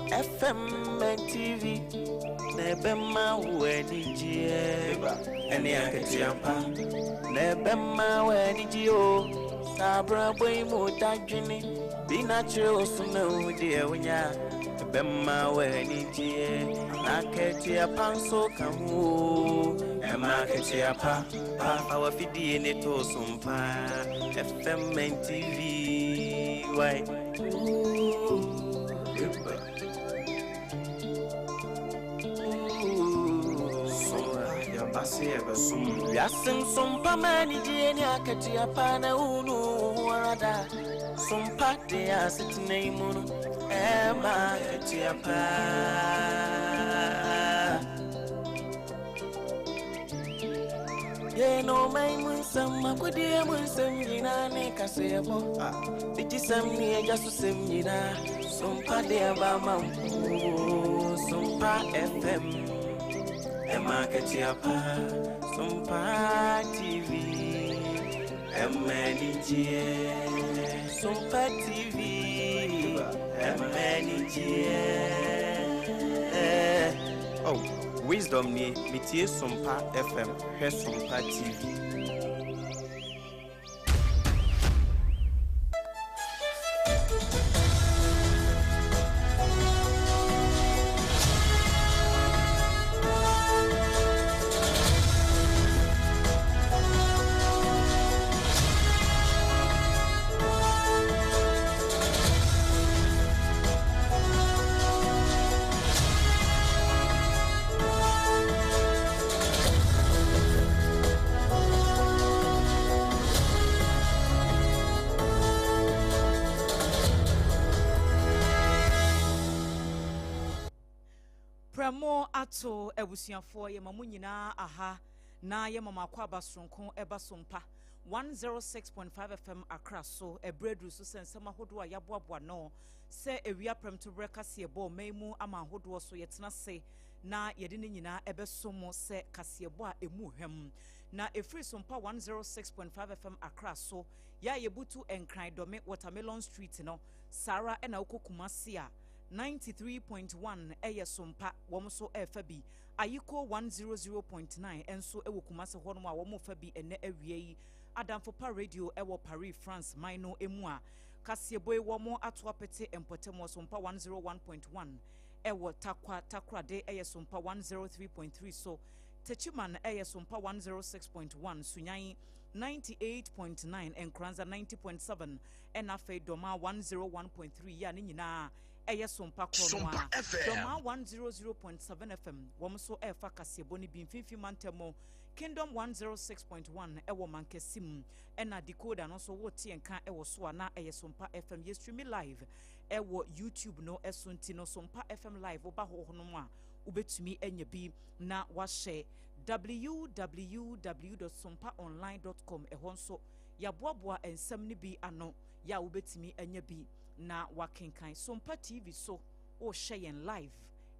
FM and TV. Nebema weni jie. Eni aketiampa. Nebema weni jio. Sabra boy mo dajini. Be natural suno dear winya. Nebema weni jie. Naketiampa so kamu. Ema ketiampa. Our fidi in it or SOMPA FM and TV. Why? Yasin SOMPA manijenia katia pana unu warada SOMPA de asit name Emma katia pa. Ye no mai mun sam makudi mun sam yina ne kasebo biti sam ni jasu sam yina SOMPA de aba mampu SOMPA FM Emma ketiapa SOMPA TV MNG SOMPA TV MNG oh Wisdom ni mitie SOMPA FM, he SOMPA TV. Pramo ato ebusiafo ye mamu nyina aha na ye mama kwa basronko eba SOMPA 106.5 FM Accra so ebredu so sensema hodo a yaboaboa no se ewia prem to breka se bo memu ama hodo so yetena se na yede ne nyina ebesomo se kasebo a emu hwem na efri SOMPA 106.5 FM Accra so ya yebutu enkran dome Watermelon Street no Sara ena okokumasi a 93.1 eye SOMPA womso efabi ayiko 100.9 enso ewo kumase hono a womo fabi ene awie Adamfopa radio ewo Paris France maino emu a kasieboy womo ato apete empotemo SOMPA 101.1 ewo takrade eye SOMPA 103.3 so Techiman eye SOMPA 106.1 Sunyan 98.9 Enkranza 90.7 enafe doma 101.3 ya ni nyina eye SOMPA konwa doma 100.7 FM womso efa kasebo ni bimfifi mantemo Kingdom 106.1 ewo mankesim ena decoder no so woti enka ewo so na eye SOMPA FM ye stream live ewo YouTube no esunti no SOMPA FM live oba ho hono a ubetumi enye bi na wa share www.sompaonline.com ehonso ya boaboa ensem ni bi ano ya ubetimi enye bi na wakenkan SOMPA TV so o share live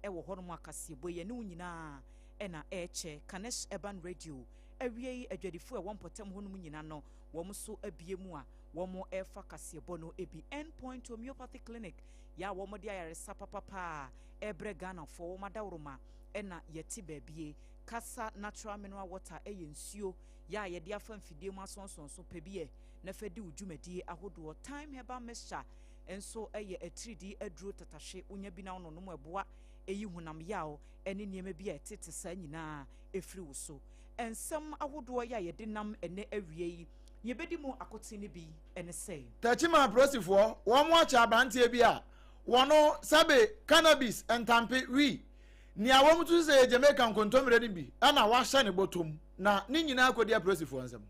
ewo hono akasebo ye ne nyina ena eche Kanesh Urban Radio awie adwadifo e wonpotem hono nyina no wom so abiemu a wom efa kasebo no ebi Endpoint Homeopathy Clinic ya wom de ayaresa papa ebre Ghana for madawroma ena yeti babie kasa natural mineral water eyensuo ya yede afa mfidie mu asonson so pebie na fedi udwumadi ahodo time herbal mixture enso eye atridi aduro tatashe unya bi na ono no eboa eyi hunam yawo ene niema bi etete sa nyina efri wo so ensem ahodo ya yede nam ene awie yi yebedi mu akoti ne bi ene sei tachima prosifo wo mo acha abantie bi a wono sabe cannabis entampe wi ni awom tu se Jamaican kontomre ni bi ana wa hye ne botom na ni nyina akodi aprosifo nsem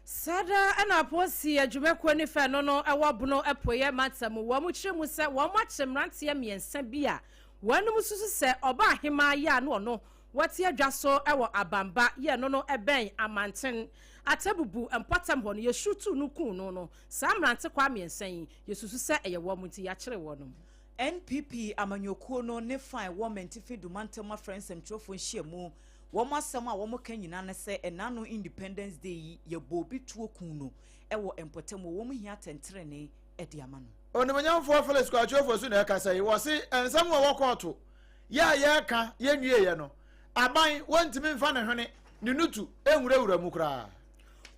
sada ana posi adwumako ni fa no no ewobono epoye matam wo mu kyeremu se wo mo akyemrantie miensa bi a wanum susu se oba ahema ya no no wati adwaso ewo abamba ye no no eben amanten atabubu empotam ho no ye shutu no kun no no samrante kwa miensa yi ye susu se eye wo mu ti ya kyere wo no NPP amanyokuo no ne fine woman tifi dumantema friends emtrofo nhyiamu womo asem a womo kan nyina ne se enano Independence Day ye bobi tuo kun no ewo empotemo womo hia tentrene edi amano onimanyamfo Felix Kwachofo so na kasa yi wo se ensam wo court ya ka ya nwie ye no aban wontimi mfa ne hwene ne nutu enwurawura mu kra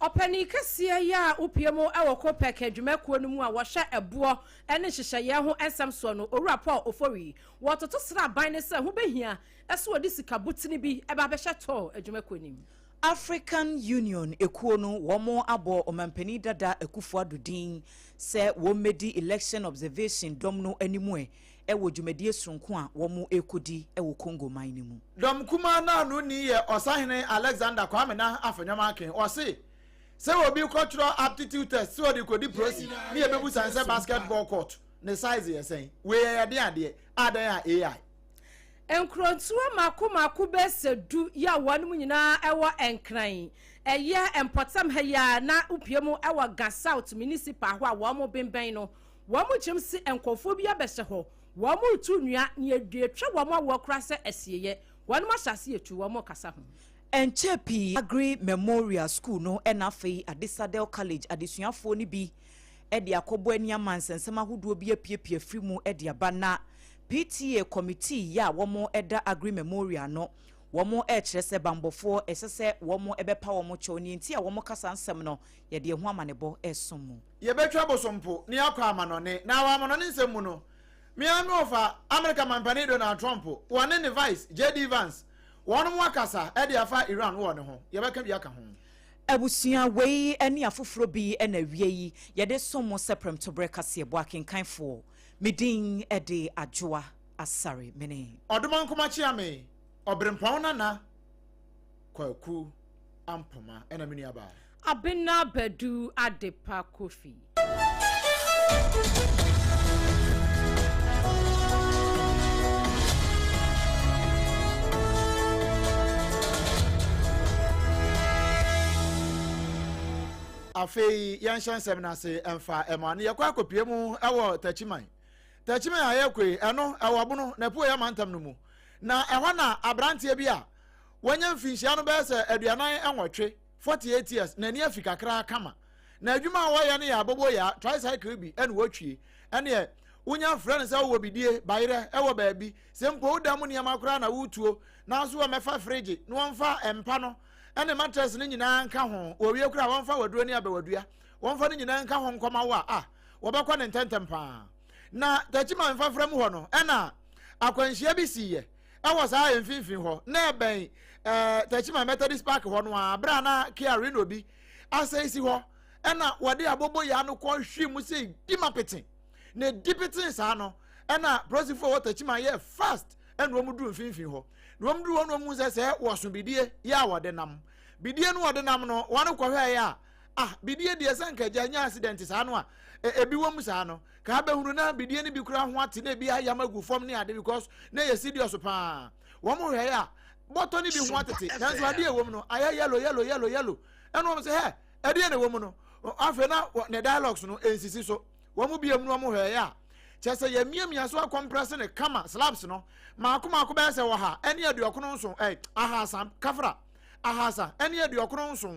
opani kese ya upiemo ewoko peke dwumakuo no mu a wo hye ebo ene hyehye ho ensam so no owura Paul Ofori wototo sra aban ne se ho behia eso odi sika butini bi eba be hye to adwumakuo nim African Union ekuo no womo abo omampani dada Akufo Adudin se wo medi election observation dom no animu ewo dwumadie sonko a womo ekodi ewo Congo mine mu dom kuma na no ni ye osahene Alexander Kwame na afanyama aken o se obi cultural aptitude test so de kodi prosi ni e bebu sanse basketball court ne size ye sen we ye de ade adan a AI enkrontuo maku be sedu ya wanum nyina ewo enkran eye empotam ha ya na upiemu ewo Ga South municipal ho a wo mo benben no wo mo chimsi enkofo bi abehye ho wo mo tunua ne eduetwe wo mo wo kra se asieye wanum ahyase etu wo mo kasa ho Enchepi Agri Memorial School no enafei Adisadel College adesuafo ni bi edi akobo ani amansensema hodo bi apiepie frimu edi abana PTA committee ya womo eda Agri Memorial no womo kyerese bambofo esese womo ebepa womo choni nti a womo kasa nsem no ye de ho amanebo esomu ye betwa bosompo ni akwa amanone na wa amanone nsem mu no me amofa America mampani Donald Trump wone ne vice JD Vance one more kasa edi afa Iran wo ne ho ye beka bi aka ho Abusua wei eni afoforo bi na wie yi ye de somo seprem to break ase ebo akenkanfo midin ede ADWOA ASARE mene odoman kuma chiame obrempon na kwaku ampoma ena mini aba Abena Adepa Kofi afei yanshan seminase emfa emane yakwa kopie mu ewo tachiman ayekwe eno ewobono na po ya mantam no mu na ehwa na abrantie bi a wonya mfinhia no be se aduanan enwotwe 48 years na ni afika kra kama na adwuma wo ye ne ya abobo ya tricycle bi ene wotwie ene wonya frɛ se wo bidie bayre ewo baabi se mpo udam ne amakra na wutuo na so wo mefa fridge no wonfa empa no ene mattress ni nyina nka ho owie kura wonfa waduro ni abawadua wonfa ni nyina nka ho nkoma wa wobekwa ne ntentempa na tachima mfa frem ho no ena akwanhia bi siye ewo saa emfinfin ho na eben tachima Methodist Park ho no abra na Kia Reno bi asaisi ho ena wode abobo ya no ko hwim sei dimapete na dipitin saa no ena prosifo wo tachima ye fast ena omudu emfinfin ho no omudu no mu se woso bidie ya wode nam bidie no wode nam no wano kwahwe ya bidie de sanka janya accident saa no ebi wom saa no ka behuru na bidie ni bi kura ho ate na bi ayamagu fom ne ade because na ye serious pa wo mo hwe ya boto ni bi ho atete nanso ade ewom no aya yellow eno wo se he ade ne wom no afa na ne dialogues no ensisi so wo mo biem no mo hwe ya chese ye miamia so compress ne kama slabs no maako be se wo ha ene aduokono nso ahasa kafra ahasa ene aduokono nso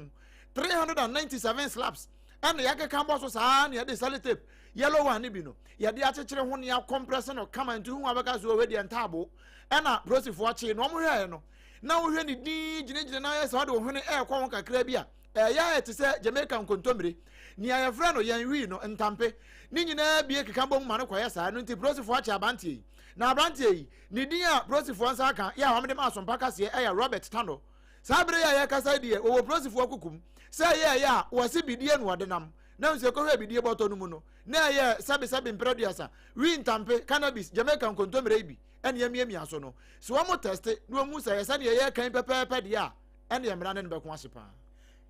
397 slabs ene yake kambo so saa ne de sellotape yellow one ni bi no ye de akekere ho ne ya compress no kama ntu hu abaka so we de ntabo ena prosifo ache no mo hwe no na wo hwe ni din gine na yesa de wo hwe ne kwa won kakra bi a ya ete se Jamaican kontomire ni ya frɛ no yan wi no ntampe ni nyina bie kekambo mu ma no kwaya saa no nti prosifo ache abantie na abantie yi ni din a prosifo ansa aka ya wa mede ma asompa kase Robert Tano saa bere ya kasa die owo prosifo akukum se ya wose bidie no wode nam na nse ko hwe bidie boto no mu no na ya sabe mprodiasa wi ntampe cannabis Jamaican kontomire bi ene yamiamia so no so wo mo teste no mu sa yesa de ya kan pepepe de a ene yemra ne be ko asepa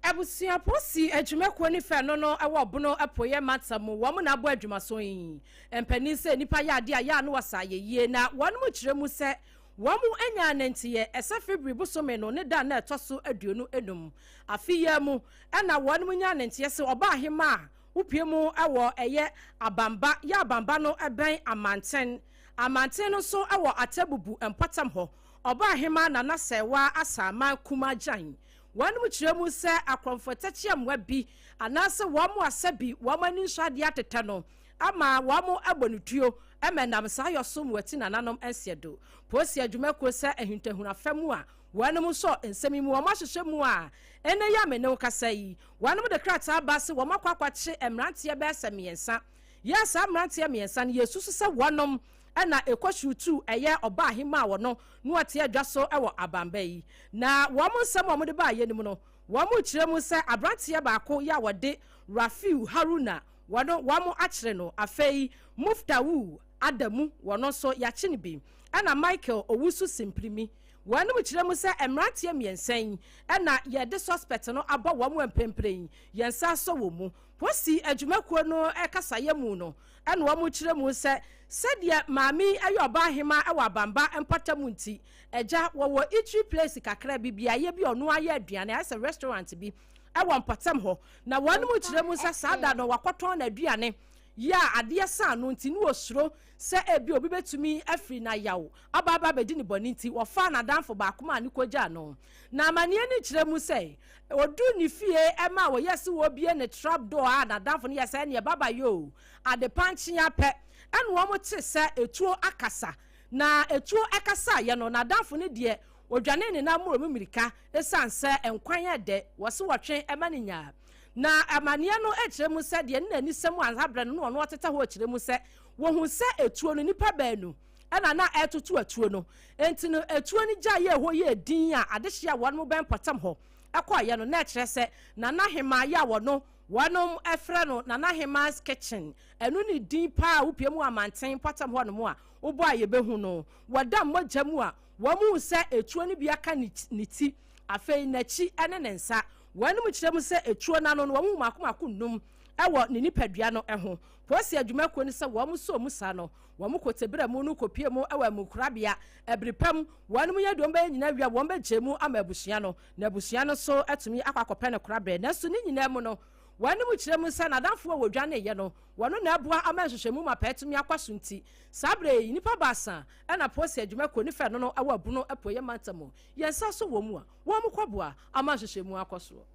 Abusia posi adwumakuo ni fe no ewo bono apoye matamu wo mo na abo adwuma so yin empani se nipa ya ade ya no wasa yeye na wonu mo kire mu se wo mo anya nantiye esa February bosome no ne da na etoso aduonu enum afiya mu na wonu mo nya nantiye se oba ahema upie mu ewo eye abamba no eben amanten no so ewo atabubu empatam ho oba ahema na sewa asama kumajan wanu mchiremu se akromfotachiam wabi anase wamu asabi wamani nshadi ateta no ama wamo abonutuo emenam sa yosum wati nananom ensiedo posi adwumako sa ahintahuna famu a wanum so ensemi mu wama hwehwe mu a ene ya me ne kasa yi wanum de krata base wama kwakwache emrantie be asamiensa yes amrantie miensa ne yesusu se wanum ana ekoshutu eye oba ahima wono no ate adwaso ewo abamba yi na wamu nsem wamu de ba ye nim no wamu kiremu se abrantie baako ya wode Rafiu Haruna wamu akire no afei Muftawu Adamu wono so ya kine bi ana Michael Owusu Simprimi wanum kiremu se emrantie miensan ana ye de suspect no aba wamu empempren yensa so wo mu posi adwumakuo no ekasa ye mu no ana wamu kiremu se sadia mami ayo ba hema ewa bamba empatamu nti eja wo eatery place kakra bibia ye bi ono aye aduane as a restaurant bi ewa mpatam ho na wanum kiremu se sada no wakoton na aduane ya ade sa no nti no osuro se ebi obi betumi afri na yawo ababa bedi ni boni nti wo fa na danfo ba kuma ni koja no na manie ni kiremu se odu ni fie ema wo yesi wo bie ne trap door na danfo ni yesa ne baba yo ade panchia pe enu wo mote se etuo akasa na etuo akasa ye no na danfo ne de odwane ne na muro mimirika esanse enkwan ya de wo se wotwe ema ne nya na amania no ekiremu se de ne ni semu anhabre no no oteta ho ekiremu se wo hu se etuo no nipa baanu ena na etutu etuo no enti no etuo ni gya ye ho ye din a adehia won mo ben patam ho ekọ ye no na ekire se na na hema ya wono wanom efre no na na hema's kitchen enu ni din pa upie mu amanten patam ho no mo a ubo aye behu no wada mogya mu a wamu se etuo ni bia ka ni ti afei nachi ene ne nsa wanum kiremu se etuo na no no wamu makomako num ewo ne nipadua no eho posi adwumako ni se wamu so mu sa no wamu kotebere mu no kopie mu ewa mu kurabia ebripam wanum ye dom ba nyina wia won ba gyemu ama abusua no na abusua no so atumi akwakope ne kurabia na so ni nyina mu no wanum kiremu se na danfo wo dwane ye no wano na aboa ama hwehwemu ma petumi akwaso nti sabre nipa basa na posi adwumako ni fe no no ewa bu no epoye mantamo yensa so wo mu a wo mu kwaboa ama hwehwemu akwaso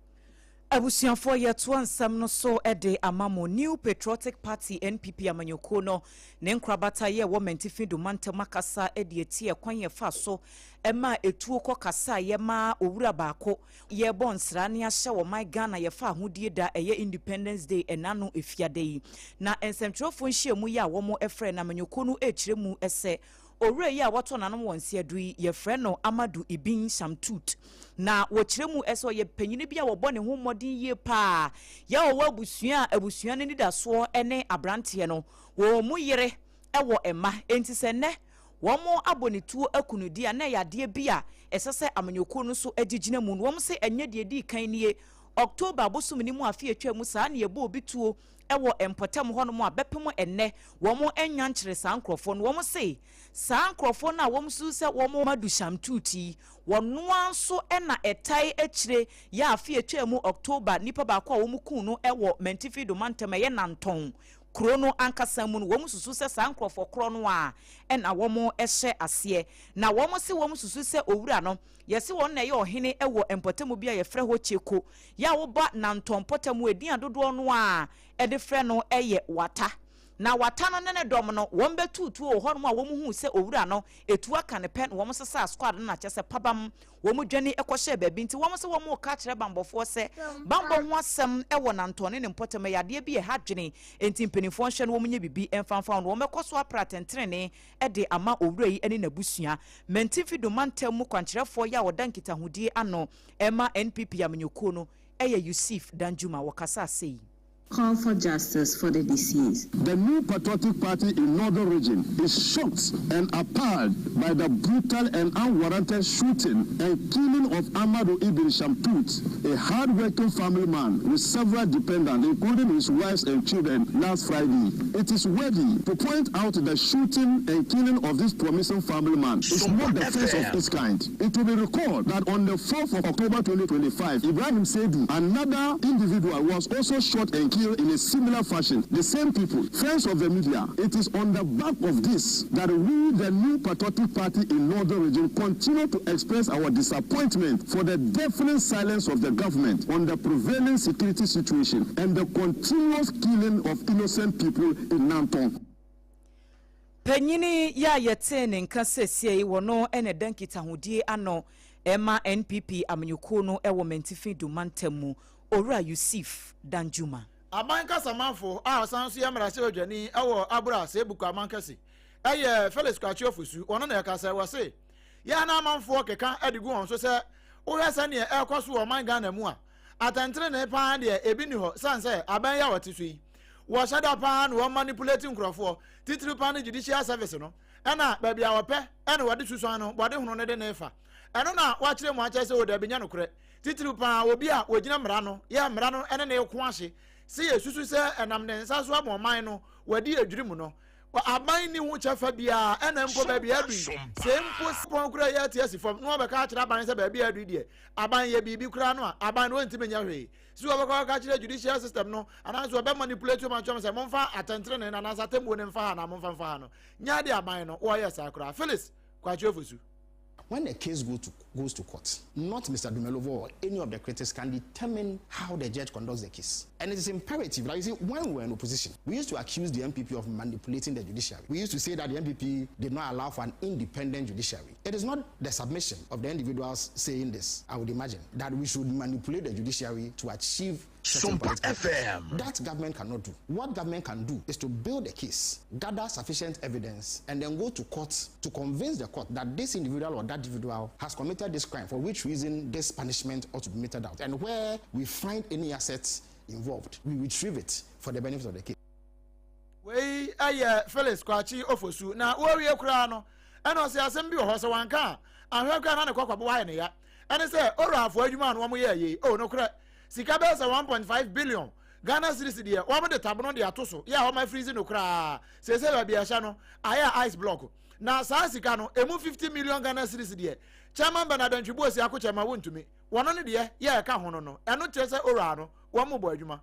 abusuafo ye to ansam no so ede amamo New Patriotic Party NPP amanyoko no ne nkrabata ye wo mentifi do mantama kasa ede etie kwan ye fa so ema etuo ko kasa ye ma owura baako ye bonsra ne ahye wo my Ghana ye fa hodie da eye Independence Day enano efiade yi na ensentrofo nhyiamu ye a wo mo efre na amanyoko no ekire mu ese owura ye a wato nanom wonse adui ye frɛ no Amadu Ibin Shamtut na wɔkyerɛ mu ɛsɛ ɔyɛ panyini bi a wɔbɔ ne ho mmɔden yie paa ya wɔwɔ abusua ne nidasoɔ ɛne abranteɛ no wɔn mu yere ɛwɔ ɛma enti sɛ nnɛ wɔn mo abɔ ne tuo akunudi a na yadeɛ bi a ɛsɛ sɛ amanyɔkuo no so agyegyina mu no wɔn sɛ ɛnyɛ deɛ di kan nie October bosom ni mu afi atwa mu saa ne yɛbɔ obi tuo ewo empotem ho no mo abepem enne wo mo enya nkyere saa nkrofo no wo mo se saa nkrofo na wo mo su se wo mo madu shamtuti wono anso ena etai akire ya afi atwa mu October nipa ba kwa wo mo kun no ewo mentifi do mantem ye nanton krono ankasa mu no wo mo susu se saa nkrofo kro no a ena wo mo ehye ase na wo mo se wo mo susu se owura no yesi won na ye ohene ewo empotem bia ye frɛ ho cheko ya wo ba nanton potem edin adodo no a ede frɛ no eye wata na wata no ne dom no won betutu o hɔ no a wo mu hu se owura no etu aka ne pen wo mo sesa squad na kyese pabam wo mu dwane ekɔhye baabi nti wo mo se wo mo ka kyerɛ bambɔfo se bambɔ ho asɛm ewo nantɔne ne mpotem yade bi e hadwene enti mpenifo nhwɛ no wo munye bibi emfanfa no wo mekɔ so apratentrene ede ama owura yi ene nabusua mentifi do mantem mu kwankyerɛfo ya woda nkitahudie ano ema NPP amanyoko no eye Yusuf Danjuma wakasa sei call for justice for the deceased. The New Patriotic Party in Northern Region is shocked and appalled by the brutal and unwarranted shooting and killing of Amadu Ibn Shamtut, a hard-working family man with several dependents, including his wives and children, last Friday. It is worthy to point out the shooting and killing of this promising family man is not the first of its kind. It will be recalled that on the 4th of October 2025, Ibrahim Sedi, another individual, was also shot and killed continue in a similar fashion. The same people, friends of the media, it is on the back of this that we, the New Patriotic Party in Northern Region, continue to express our disappointment for the deafening silence of the government on the prevailing security situation and the continuous killing of innocent people in Nanton. Penyini ya yetene nkasesie wono ene dankita hudie ano Emma NPP amanyuko no ewo mentifi du mantemu Ora Yusuf Danjuma. Abanka samafo a sanso ya mrase odwani ewo abura se buku amankasi. Eye Felix Kwachi ofusu ono na yakasa wase. Ya na amanfo keka edigu on so se ohwese ne ekoso wo man Ghana mu a. Atantre ne pa de ebi ni ho sanse aban ya wotisu yi. Wo shada pa no manipulating nkrofo titiri pa no judicial service no. Ena ba bia wope ena wode susu ano bode hono ne de ne fa. Eno na wa kire mu acha se wo da binya no kure. Titiri pa obi a wogina mra no ya mra no ene ne ko ahye. Se ye susu se enam ne nsa so amoman no wadi adwiri mu no. Aban ni hu chafa bia ena mpo ba bia du se mpo spon kura ya tiasi fom no be ka kire aban se ba bia du die aban ye bibi kura no aban no ntime nya hwe si wo be ka kire judicial system no ana so be manipulate man chom se monfa atentre ne na sa tembo ne mfa ha na monfa mfa ha no nya de aban no wo ye sa kura Felix Kwachi ofusu. When a case goes to court, not Mr. Dumelovo or any of the critics can determine how the judge conducts the case. And it is imperative. Like you see, when we were in opposition, we used to accuse the MPP of manipulating the judiciary. We used to say that the MPP did not allow for an independent judiciary. It is not the submission of the individuals saying this, I would imagine, that we should manipulate the judiciary to achieve SOMPA FM. That government cannot do. What government can do is to build a case, gather sufficient evidence, and then go to court to convince the court that this individual or that individual has committed this crime, for which reason this punishment ought to be meted out. And where we find any assets involved, we retrieve it for the benefit of the case. We Felix Kwachi ofusu na wo wie kura no eno se asem bi ho so wanka ahwe kura na ne kwakwa wa ne ya ene se ora afo adwuma no mo ye no kura sika be se 1.5 billion Ghana cedis de wo mo de tabono de atoso ya ho ma freeze no kura se ba bia sha no aya ice block na sa sika no emu 50 million Ghana cedis de chairman Bernard Ntwibo si akọ chairman wontumi wono ne de ya ka ho no eno kire se ora no wo mo bo adwuma.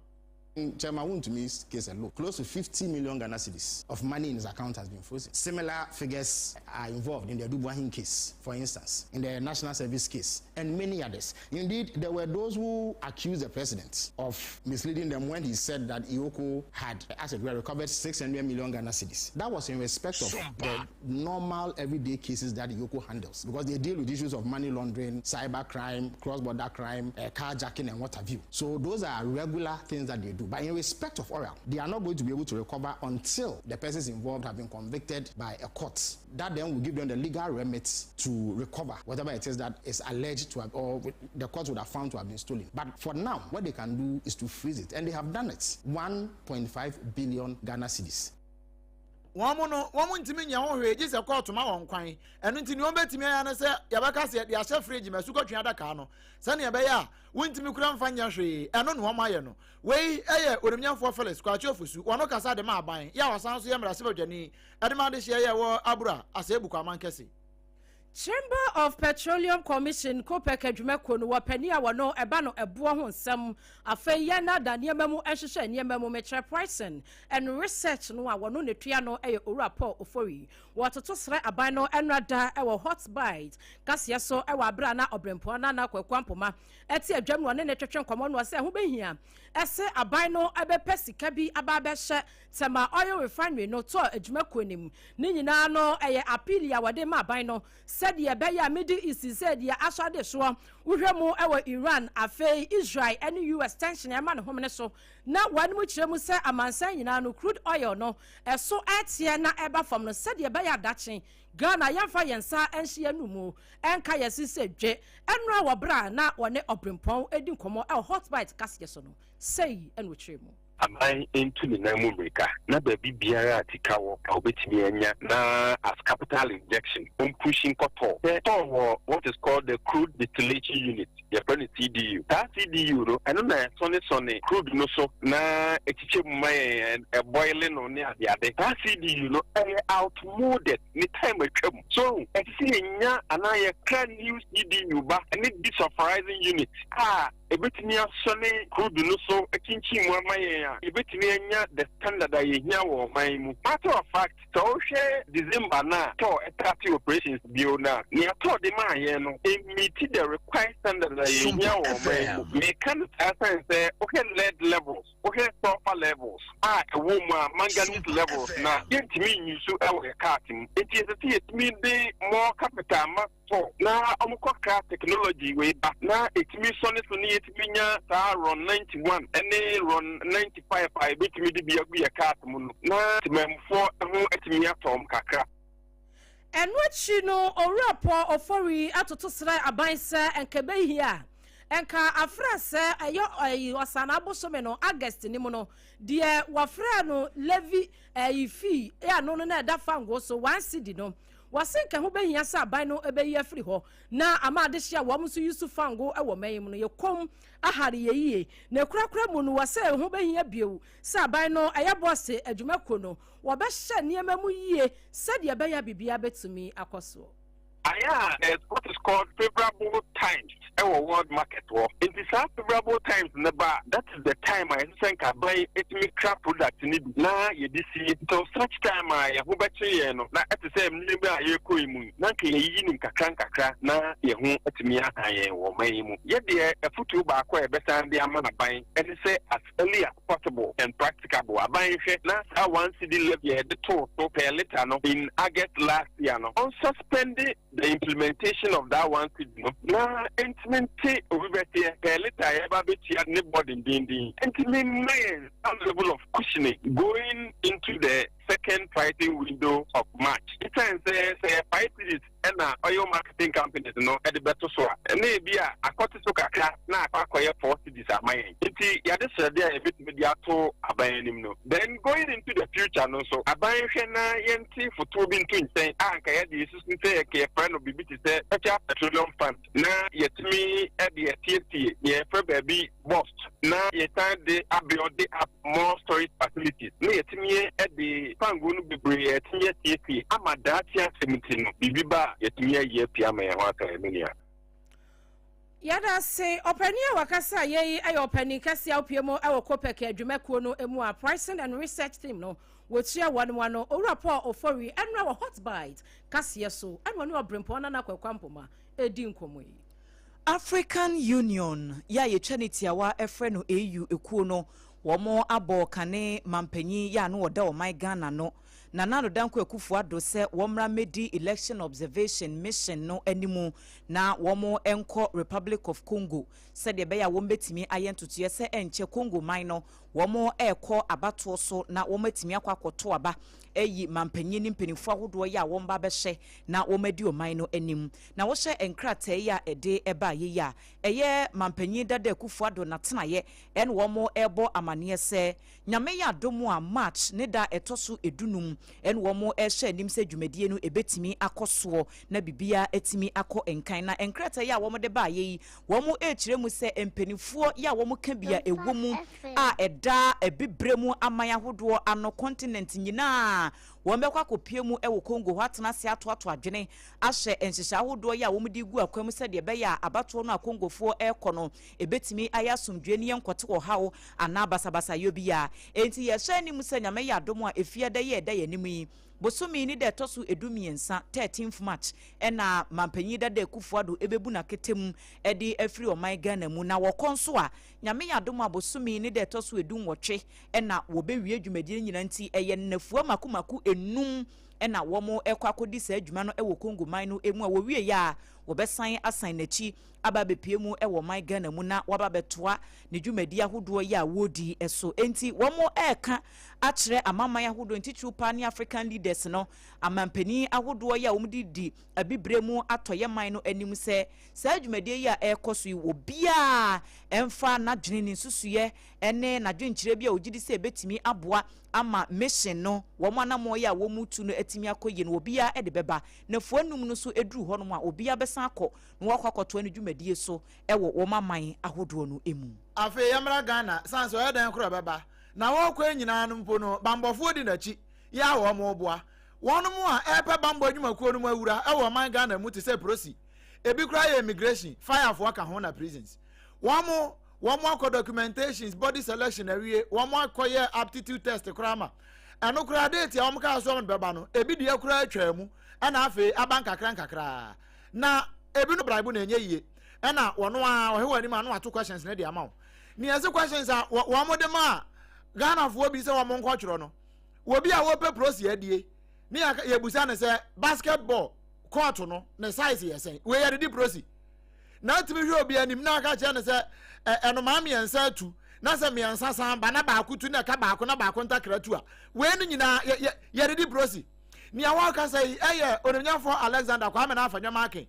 Chairman Wuntumi's case alone, close to 50 million Ghana cedis of money in his account has been frozen. Similar figures are involved in the Dubuahin case, for instance, in the National Service case, and many others. Indeed, there were those who accused the president of misleading them when he said that Ioko had, as it were, recovered 600 million Ghana cedis. That was in respect of the normal, everyday cases that Ioko handles, because they deal with issues of money laundering, cyber crime, cross-border crime, carjacking, and what have you. So those are regular things that they do. But in respect of oil, they are not going to be able to recover until the persons involved have been convicted by a court. That then will give them the legal remits to recover whatever it is that is alleged to have, or the court would have found to have been stolen. But for now, what they can do is to freeze it. And they have done it. 1.5 billion Ghana cedis. Woman to me, your just a call to my own quine, and until you bet me, and I say, Yabaka, the Asha Fridge, Masuka Triadacano, Sanya Baya, went to me, Kram Fanyashi, and on one Mayano. Way, with a young for Felix, Kwachofusu, one of Casa de Ma buying, Yawa Sans Yamra Silverjani, Adamadi Shaya or Abra, Asebuka Mankesi. Chamber of Petroleum Commission Kopeke Jumeko no wapenia wano ebano ebua ho nsem afa yana da niemamu ehhehye niemamu metre pricing and research no wano ne tua no eye owurapo ofori watoto sre aban no enrada ewo hot bite kasia so ewo abra na obrempo na kwakwampoma eti adwam no ne twetwe nkomo no se ho behia ese aban no ebepe sika bi ababehye tema oil refinery no to adwumako nim ni nyina no eye appeal ya wade ma aban no said ye beya Middle East said ye asade so uhwe mu ewo Iran afei Israel and US tension e ma ne homne so na wan mu kire mu se amansan nyina no crude oil no eso atie na eba from no said ye beya dachen Ghana yamfa yensa enhye no mu enka yesi se dwe enra wo bra na wone obrempon edi nkomo e hot bite kasye so no sei enwo kire mu aban into the namu breaker na baby biara atika wo ka obetimi anya na as capital injection pushing cotton what is called the crude distillation unit your friend CDU that CDU no and na sonny crude no so na etiche mma and boiling on near the ade that CDU no outmoded ni time atwam so etisi nya ana ye can new CDU ba and it this surprising unit ebetimi asone crude no so ekinchi mu amaye a ebetimi anya the standard a yehia wo man mu. Matter of fact, so share December na to etati operations bio na ni ato de ma ye no meet the required standard a yehia wo man mu. Me can say okay lead levels, okay sulfur levels, manganese levels na yentimi nyusu ewe katim. It is a mean be more capital ma na omukwa technology we back na it means sonnet ni it minya ta run 91 any run 95 I bit me be a cat mun na timemfo ho etimi atom kakra and what you know or rapport or fori atoto sra abanse enkebe hia enka afra se ayo osana abosome no August ni mu no de wafra no levy fee no na da fango so 1 cedi no wasenka ho behia sa aban no ebeyi afiri ho na amade hia wo mso yusu fango e wo mayim no yekom ahare yeyi na kurakura mu no wase ho behia biewu sa aban no ayabose adwumako no wo be hye niema mu yie sade beya bibia betumi akoso aya what is called favorable times our world market war. It is favorable times never. That is the time I think I buy it me crap product ni na ye disi so such time I ho beche ye no na at the same nebe aye ko imu na ke yi ni kakra na ye ho atimi ahan wo man mu ye de afutu ba ko e besa ndi ama na ban and say as early as possible and practicable aban hwe na sa 1 cedi levy the to per liter no in August last year no on suspended the implementation of that 1 cedi no na intimate obibete per liter eba beti anybody dindin intimate level of cushioning going into the second fighting window of March. It says fight this and oil marketing companies no at the better so maybe a quarter so kakra na akwaye 40 this amay. Iti yade sede a bit media to abayanim no. Then going into the future no so abayan na yenti for to bin to insane anka ye the system say ke friend of bibiti say petroleum fund na yetimi e the TFT ye for baby bust na yetan de abiode up more storage facilities na yetimi e the fangunu bebre yetimi TFT amadatia semitino bibiba yetimi ye pia me ho aka emenia yada say openia wakasa ye ayo openi kasi opemo awo kopeke adwumako no emu a pricing and research team no wotia one no orapo ofori enra wo hot bite kasi so anwa no obrempon na kwakwampoma edi nkomo yi African Union ya ye chanity awa efre no AU ekuo no womo abo kane mampanyi ya no woda o my Ghana no na nano danko ekufu ado se womra medi election observation mission no animu na womo enko Republic of Congo said de beya wombetimi ayentutu se enche Congo mine no womo eko abato so na wometimi akwakoto aba eyi mampanyi ni mpenifo ahodo ya womba behye na womedi o mine no anim na wo hye enkrata ya ede eba ye ya eye mampanyi dada ekufu ado na tenaye en womo ebo amane se nyame ya domu a March ne da etoso edunum en womo ehye anim se dwumadie no ebetimi akoso na bibia etimi akọ enkan na enkrata ya womo de ba ye womo echiremu se empenifo ya womo ka bia ewomu a eda ebibremu amaya hodo ano continent nyina womekwa kopie mu ewo Congo hatena se ato adwene ahye enhyehya hodo ya womdi gu akwam se de be ya abato no akongofo ekono ebetimi ayasomdwe ne yenkote wo hawo ana basabasa yobia enti ye hye ni musa nyame ya dom a efia da ye da yanimi bosumi ni de tosu edumiensa 13th March ena mampanyi dada ekufuado ebebu na ketem edi afri o my Ghana mu na wokonso a nyame ya dom a bosumi ni de tosu edunwotwe ena wobewie dwumadie nyina nti eye nnafuo makumaku enum ena womo ekwa akodi sa adwuma no ewo Congo mine no emu a wowie ya wobesan asan nachi aba bepiemu ewo my Ghana mu na waba betoa ne dwumadi ahodo ya wodi eso enti womo eka akire amamaya ahodo enti chupa ne African leaders no amampani ahodo ya womdidi abibremu atoye mine no anim se sa dwumadi ya ekoso yi obia emfa na dwene ni susuye ene na dwenkyire bia ogidi se betimi aboa ama mission no womo anamo ya womutu no etimi akoye no obia ede beba na fuanum no so eduru ho no a obia besan akọ no wakwakoto ne dwumadie so ewo womaman ahodo no emu afi yamra Ghana sanso edan kro beba na wokwa nyina no mpo no bambofo di nachi ya wo mo boa wono mu a epe bambo adwumakuo no mu awura ewo man Ghana mu te se prosi ebi kra ya immigration fire for aka ho na prisons One more documentations, body selection area, one more choir aptitude test krama. And no credit ya omka so bebano, ebi de akura atwam, and afi abanka kra. Na ebi no bribe na enye and na wono a wo he wani ma no ato questions na de amount. Ni ase questions a wo mo de ma Ghana fo bi se wo mo nkotworo no. Wo bi a wo pe prosi adie. Ni ye busa ne se basketball court no ne size yesen. We ye de prosi. Na timi hwe obi anim na aka che ne se eno ma miensa atu. Na se miensa san ba na ba akutu na ka ba ako na ba ako ntakratu a. We no nyina ye de prosi. Ni awa ka se eye onimnyafo Alexander Kwame na afanya makin.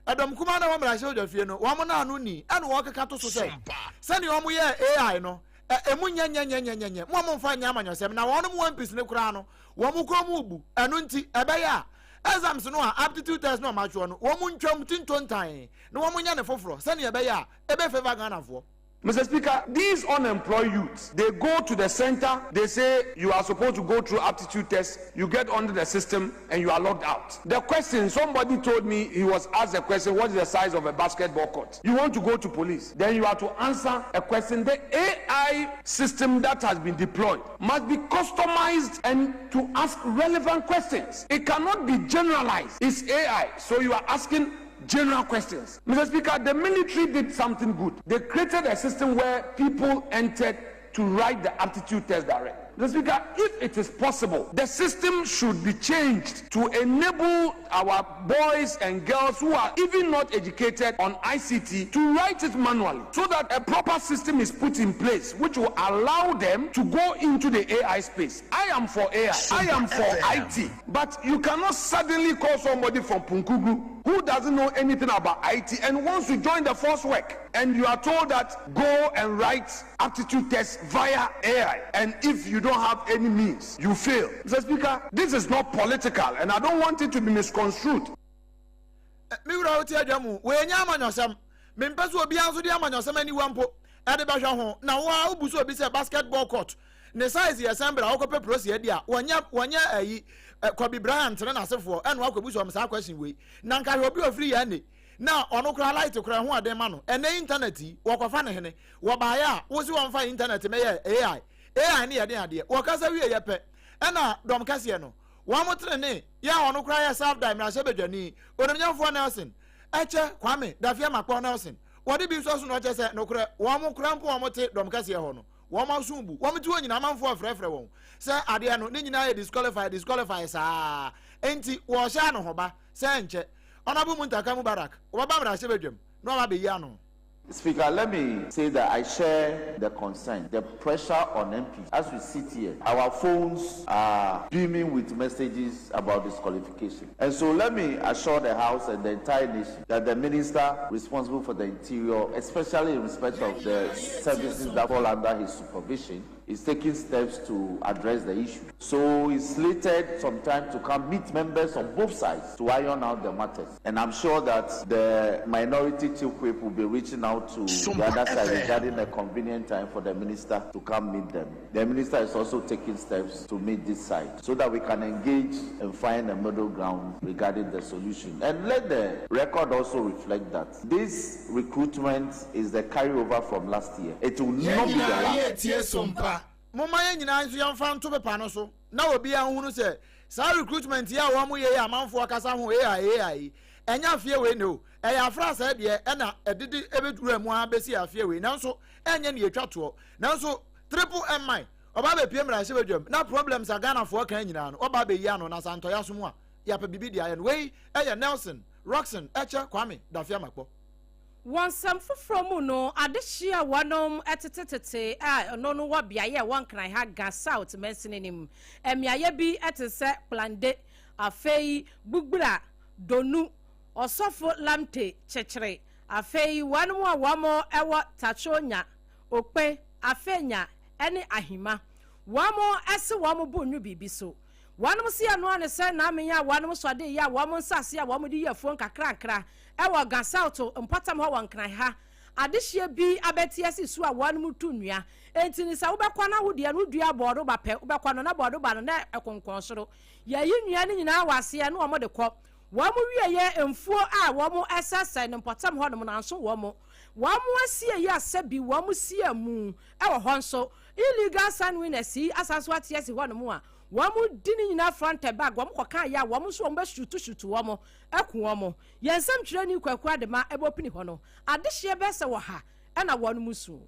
Adam kuma na wamra hye odafie no wo mo na anu ni ene wo keka to so se ni wo mo ye AI no emu nyenyenyenyenyenye mo mo mfa nya amanyosem na wo no mo mpisi ne kura no wo mo kro mo ubu enu nti ebe ya exams no a aptitude test no ma chwo no wo mo ntwam tintontan na wo mo nya ne foforo se ni ebe ya ebe favor Ghana fo. Mr. Speaker, these unemployed youths, they go to the center, they say you are supposed to go through aptitude tests, you get under the system and you are locked out. The question, somebody told me, he was asked a question, what is the size of a basketball court? You want to go to police, then you have to answer a question. The AI system that has been deployed must be customized and to ask relevant questions. It cannot be generalized. It's AI, so you are asking general questions. Mr. Speaker, the military did something good. They created a system where people entered to write the aptitude test direct. Mr. Speaker, if it is possible, the system should be changed to enable our boys and girls who are even not educated on ICT to write it manually so that a proper system is put in place which will allow them to go into the AI space. I am for AI, I am for IT, but you cannot suddenly call somebody from Punkugu who doesn't know anything about IT and wants to join the force work, and you are told that go and write aptitude tests via AI, and if you don't have any means, you fail. Mr. Speaker, this is not political, and I don't want it to be misconstrued. Me wura oti adwamu we nya amanyosem me mpeso obi anso di amanyosem ani wampo ade ba hwa ho na wo a obuso obi se basketball court ne size ye sembra akope prosi ade a wonya ayi Kobe Bryant na asefo eno akobuso am sa question we na nka hwe obi ofiri ya ne na ono kra light kra ho ade ma no ene internet wo kofa ne hene wo ba ya wo si wo mfa internet me ye AI ne ye ade wo kasa wie ye pe ena dom kase no wo motre ne ya ono kra ya self dime na sebedwani onimnyafo Nelson eche Kwame dafia makpo Nelson wo de bi so no che se no kra wo mo kra mpo wo mote dom kase ho no wo ma so mbu wo mti wo nyina manfo afrefre won se ade no ne nyina ye disqualify sa enti wo sha no hoba se nche onabu muntaka Mubarak wo ba mra sebedwam no ma be yi ano. Speaker, let me say that I share the concern, the pressure on MPs. As we sit here, our phones are beaming with messages about disqualification. And so let me assure the House and the entire nation that the minister responsible for the interior, especially in respect of the services that fall under his supervision, is taking steps to address the issue. So he's slated sometime to come meet members on both sides to iron out the matters. And I'm sure that the minority chief whip will be reaching out to the other side regarding a convenient time for the minister to come meet them. The minister is also taking steps to meet this side so that we can engage and find a middle ground regarding the solution. And let the record also reflect that this recruitment is the carryover from last year. It will not be the last. Mumaya nyina nso yamfa nto pepa no so na obi ahunu se sa recruitment ya wo mo ye amanfo akasa ho AI enya afie we no e ya fra sa de e na edidi ebedura mu abesi afie we nanso enye ne yetwato nanso triple MI oba be piem ra sebedwam na problems agana fo kan nyina no oba be yi ano na santo ya so mu a ya pa bibi dia ye no we eye Nelson Roxon Eche Kwame Dafia Makpo. One some from no adishia wanom etetete no no wa biaye one kan ha gas out mentioning him emiaye bi etese plande afei bugbura donu osofo lamte chechre afei wanu a wamo ewo tachonya okpe afenya ene ahima wamo ese wamo bonu bibi so wanum si anu ane se na amenya wanum so ade ya wamo nsase ya wamo di yefo nkakra ewa gasauto mpatam ho wankran ha adehye bi abetiasi su a wanum tunua enti ni sa wobekwa na wode anu dua bodo ba pe wobekwa no na bodo ba no na ekonkon soro ya yi nua ni nyina wase ya no omode kɔ wamo wieye emfuo a wamo esese ne mpatam ho no na nso wamo wa mo asie ya sabi wa mo sie mu e wo ho nso illegal sign winners asaso atie si ho no mu a wa mo dini nyina front bag wa mo koka ya wa mo so mo shutu wa mo eku wa mo yensam twere ni kwakwa de ma ebopini ho no adehye be se wo ha e na wo no musu.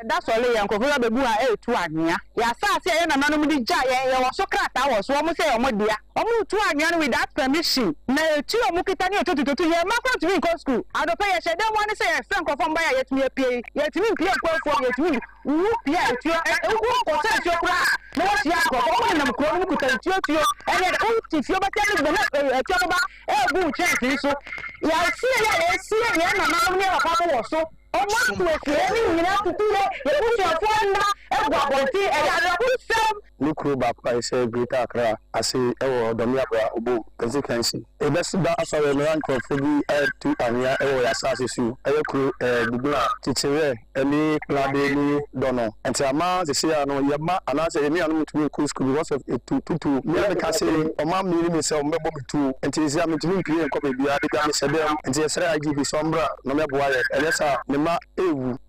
That's all you go for bebu a e tu anya ya sa se ye na nanom di ja ye wo so krata wo so mo se yo mo dia o mo tu anya without permission na etu o mo kita ni etututu ye makro to go school adopa ye shede one say ye friend ko fom ba ye tumi pie ye tumi pie ko fo ye tumi wu pie etu e wo ko se etu kura na wo tia ko o na mo ko mo kuta etu e o ti fio ba tele be na etu ba e bu chance so ya sie ye na nanom ni ba ko wo so almost to a clearing, you know, to do it. You put your phone down, and what see, and I put some. Look, back, I say, Greater Accra, I say, oh, Domiabra, Obo, consequency. A best that's our rank of Fugi, to Anya, assassin, a crew, Bugla, Tichire, any Ladini, Dono. And Sama, the Sia, no, Yama, and I say, me, I'm to be school because of it to never can say, or mamma, me, so, maybe two, and tis a meeting, and copy, be a big Sabem, and just say, I give you some bra, no matter what, and that's ma ewu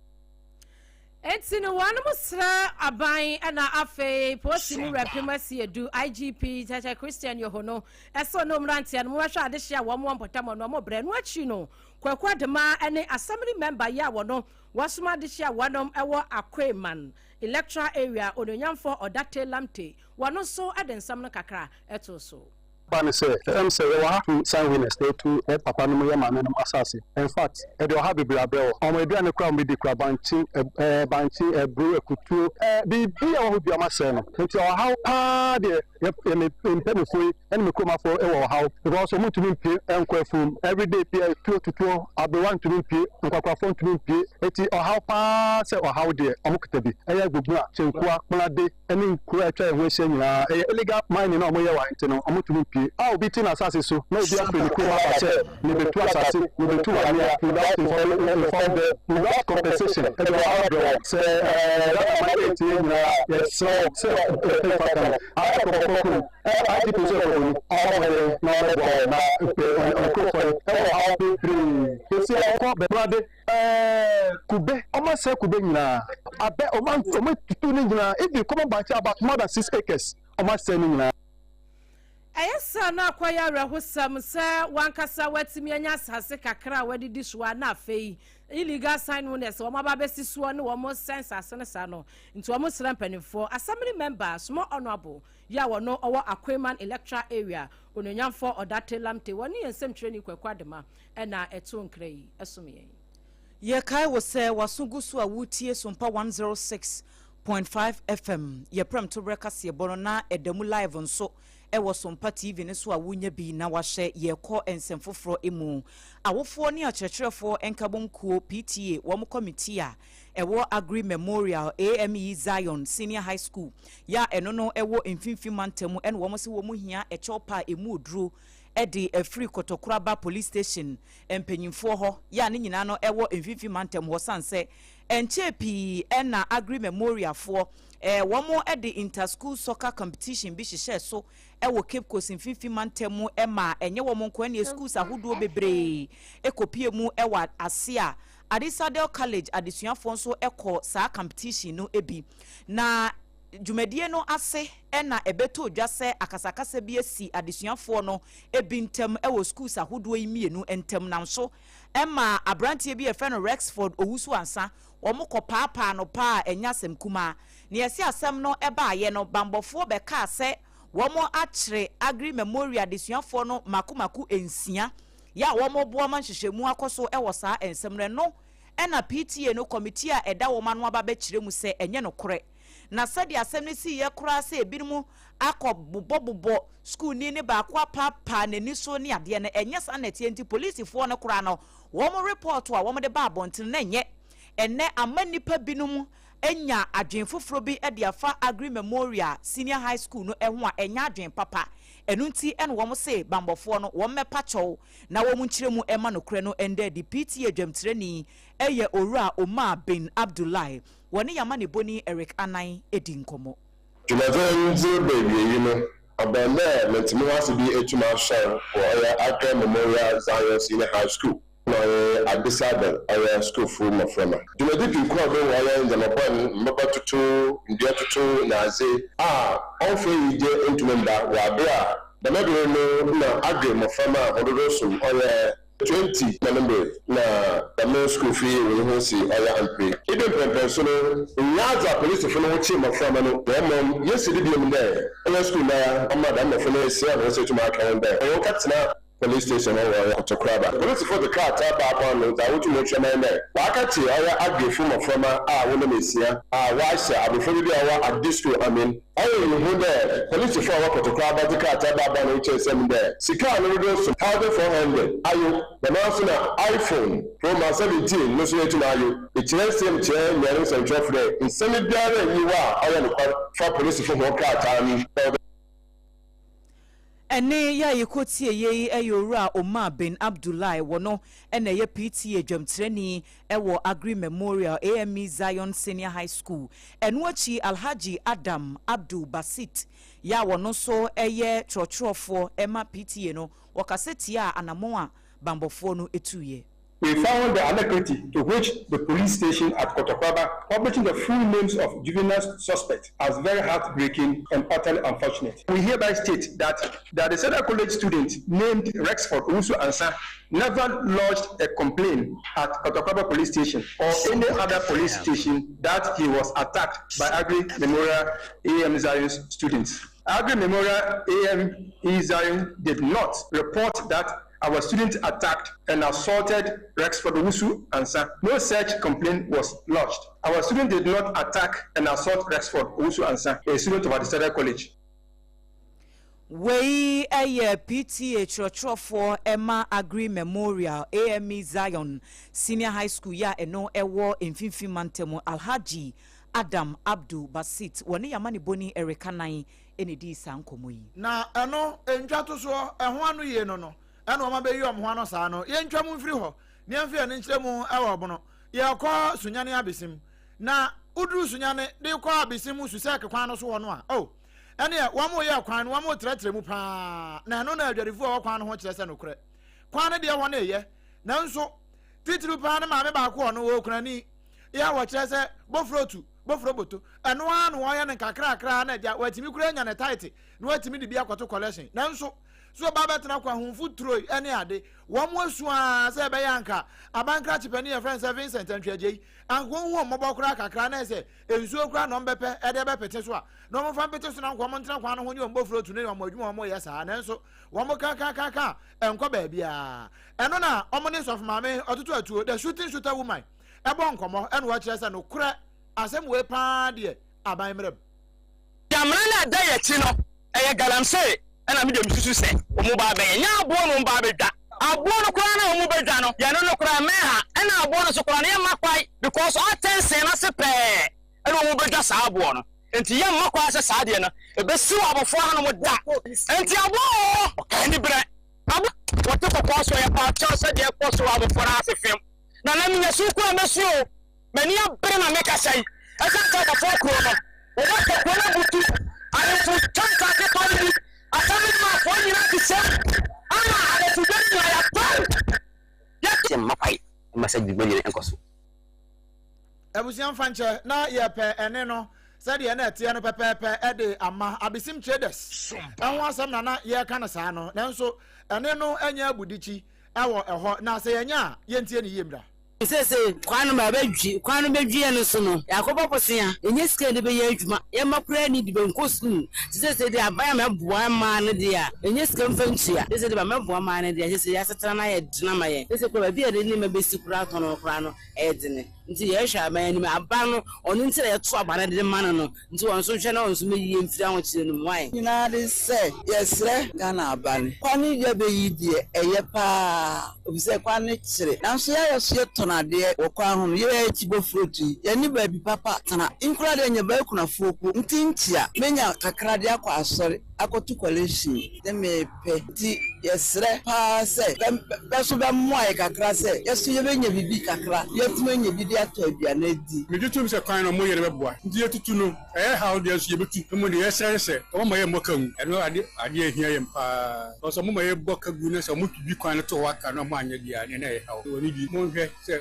Etino one musra aban na afe posting reprimacy edu IGP Chacha Christian Yohono eso no mrantia no hwa ade hia wo mo mpotamo no mo bre no achi no kwakwa de ma ene assembly member ya wono wasuma de hia wonom ewo Akweman electoral area ononyamfo odate lamte wono so adensam no kakra eto so say say we have to sign winners to papa no yama no asase in fact e do have be abro o mo bia ne kra mo di kra banchi ebro ekutu bi o bi ama se no nti o how de e me pem foi en me koma for e wo how because mo tumi pie enkwafum every day pie to abe want to pie nkwafo to pie eti o how say o how de o mo kitabi e ya gugu a chenkua kpade eni nkura atwa e ho hye nyina e illegal mining no mo ye wa nti no o mo tumi pie I'll be tin assassin so no be after the Kuma Pache, maybe two assassin, maybe two area without inform without compensation. And you are the say yes, so I think so all Kube, almost say Kube na. I bet Oman to Nina if you come back about more than 6 acres. Almost saying na. Ayesa na kwaya rahusam se wankasa watimi anya sase kakra wadidi soa na afei illegal sign winners wo mababesi so ne wo sense asene sa no nti wo sra mpanifo assembly member small honorable ya wono owo Akweman electoral area ononyamfo odate lamte woni ensem twere ni kwakwadema na eto nkrai esomye ye kai wo se wasungu so a wutie SOMPA 106.5 FM ye prem to breakfast ye bono na edamu live nso ewo SOMPA TV ne so a wunya bi na wahye ye ko ensemfoforo emu awofo ne akyerkyerefo enkabonkuo PTA wo committee a ewo Agri Memorial AME Zion Senior High School ya eno no ewo mfimfi mantemu ene wo se wo mu hia echopa emu oduro edi free Kotokoraba police station empanyimfo ho ya ne nyina no ewo mfimfi mantemu ho sanse enchepi ena Agri Memorial fo womo edi inter-school soccer competition bi hyehyɛ so ewo Cape Coast mfimfi mantemu ema enye womo nko ne schools ahodo bebre ekopie mu ewa Asia Adisadel College adesuafo nso ekɔ saa competition no ebi na dwumadie no ase ena ebeto dwase akasakasa bi esi adesuafo no ebi ntem ewo schools ahodo imienu ntem nam so ema abrantie bi efe no Rexford owusu ansa omukọ paapa no pa enyasem kuma ne yesi asem no eba ye no bambofo be ka se womo akyere Agri Memorial adesuafo no makumaku ensia ya womo boa man hyehyemu akoso ewo saa ensemre no ena PTA no committee a eda wo ma no aba be kyere mu se enye no kore na sadi asem ne si ye kora se ebinimu akọ school ni ne ba kwa papa nani so ne ade ne enye sa na tie police fo no kora no womo report a womo de ba abonten na enye enne amanipa binum enya adwen foforo bi ede afa Agri Memorial Senior High School no eho a enya adwen papa enunti ene wo mo se bambofo no wo mepa chow na wo mu nkyeremu ema no kure no ende di PTA dwamtireni eye Owura Omar bin Abdullahi woni yama ne boni Eric Anan edi nkomo Jumaze baby you know abana letimo wase bi etuma shan for Agri Memorial Zion Senior High School no adesada aya school full maframa dumedi bi ko be wa ya nda mabon mabatutu ndiatutu na aze onfe yije entumenda wa be a the mebere no na agre maframa ododo so oya 20 number na the middle school fee we won see oya ampre even pension no nyaza police for no chi maframa no dem yesidi bi mu there oya school na amada maframa esi a no se tuma kan there oya katina police station or Autocraba. Police for the car tap up on the auto motion there. Wakati aya agrefu maframa wona mesia washa abufo bi awa adistro amen. Ayo ni hunde police for Autocraba the car tap up on which sem there. Sika no do so 1400. Ayo the mouse na iPhone Pro Max 17 no so yeti na ayo. E chere sem chere nyare central free. In semi biara ni wa aya no for police for car tap ene ya yekotie ye eyora Omar bin Abdullah wono ene ye PTA dwamtreni ewo Agri Memorial AME Zion Senior High School enwachi Alhaji Adam Abdul Basit ya wono so eye trotrofo ema PTA no wakaseti ya anamoa bambofo no etuye. We found the alacrity to which the police station at Kotokwaba publishing the full names of juvenile suspects as very heartbreaking and utterly unfortunate. We hereby state that the Adesada College student named Rexford Owusu Ansah never lodged a complaint at Kotokwaba police station or any other police station that he was attacked by Agri Memorial AM Zion students. Agri Memorial AM Zion did not report that our student attacked and assaulted Rexford Owusu Ansah. No such complaint was lodged. Our student did not attack and assault Rexford Owusu Ansah, a student of Adesada College. We a PTA Church Emma Agri Memorial AME Zion Senior High School ya eno ewo mfimfi mantemo Alhaji Adam Abdul Basit woni yamani boni erekanai enedi sankomo yi. Na eno entwato so eho anu ye no. Eno ma be yom ho ano saa no ye ntwa mu mfiri ho ne amfi ane nkyere mu ewo bono ye kɔ sunyane abesim na uduru sunyane de kɔ abesim su se kekwan no so wo no a ene wo mo ye kwan wo mo tretre mu pa na no na adwarifo wo kwan no ho kyerɛ se no korɛ kwan ne de ho na ye na nso titiri pa na ma me ba ko no wo kunani ya wo kyerɛ se bofrotu bofroboto eno anu wo ye ne kakra na dia watimi kura nya ne title na watimi de bia kɔto collection na nso so baba tena kwa hunfu troi ene ade wo mo asua se be yanka abankra chipani ya friend Vincent Antwaje anko hu mo bokura kakra na se ensuo kura no mbepe ede be pete so a no mo fa pete so na nko mo ntena kwa no ho ni o mbofro tu ne o mo adwuma mo yesa na nso wo mo kaka enko ba bia eno na o mo ni sof mame otutu atuo the shooter woman ebo nkomo eno wa kire se no kura asem we pa de aban mrem jamra na da ye chi no eye galamse ena mi dem susu se omo ba be nya abo no ba be da abo no kura na omo be da no ya no kura me ha ena abo no so kura na makwai because all tension na se pe ena omo be da sa abo no enti ya makwai se sa de no e be si abofo ha no mo da enti abo ka ni bre abo wote ko so ya pa cha se de ko so abofo na se fem na mi nya su kura me su o mani abre na me ka sai e ka ta abofo kuro no o wa ko na butu ale fu chanka ke pa ni asami ma fo nyina ti se ana ale fu de ni ya pa ya ti mapai message bi nyina enkoso ebusian fanche na ye pe ene no said ye na tie no pepepe ede ama abesim traders enho asam na ye ka na saa no nanso ene no anya abudichi ewo eho na se ye nya ye ntie ni yemra sese kwanu ba bedwie no so no yakobo posia enye sika de be ye adwuma ye makura ni de benko school sese de abaya meboa ma ne de a enye sika mfantua sese de ba meboa ma ne de sese ya setara na ye dina ma ye sese ko ba bi de ni ma be sikura to no kura no e dine nti ye hwa abaya ni aba no onu ntira ye to abana de ma no nti won so hwe na won so meyi mfiri anwo kire no mwan nyina de se yesre Ghana abane kwani ye be yi de eye pa obise kwani kire nanso ya yeso ye to na de wokwa ho ye chibo fruit ye ni ba bi papa tana inkura de nya ba kuna foku nti ntia menya kakra de akwa asori akotu collection de me pe ti yɛsrɛ paa sɛ bɛso bɛmmoa yɛ kakra sɛ yɛso yɛbɛnya biribi kakra yɛtumi anya bi de atɔ aduane adi megye tom sɛ kwan no moyɛ no bɛboa nti yɛtutu no ɛyɛ haw deɛ nso yɛbɛtu mu de yɛsrɛ sɛ ɔmama yɛ mmɔka gu ɛno adeɛ ahia yɛm paa ɔsɛ ɔmama yɛ bɔka gu no sɛ ɔmotubi kwan no to hɔ aka no ɔmo anyɛ deɛ ne na ɛyɛ haw ɔne bi monhwɛ sɛ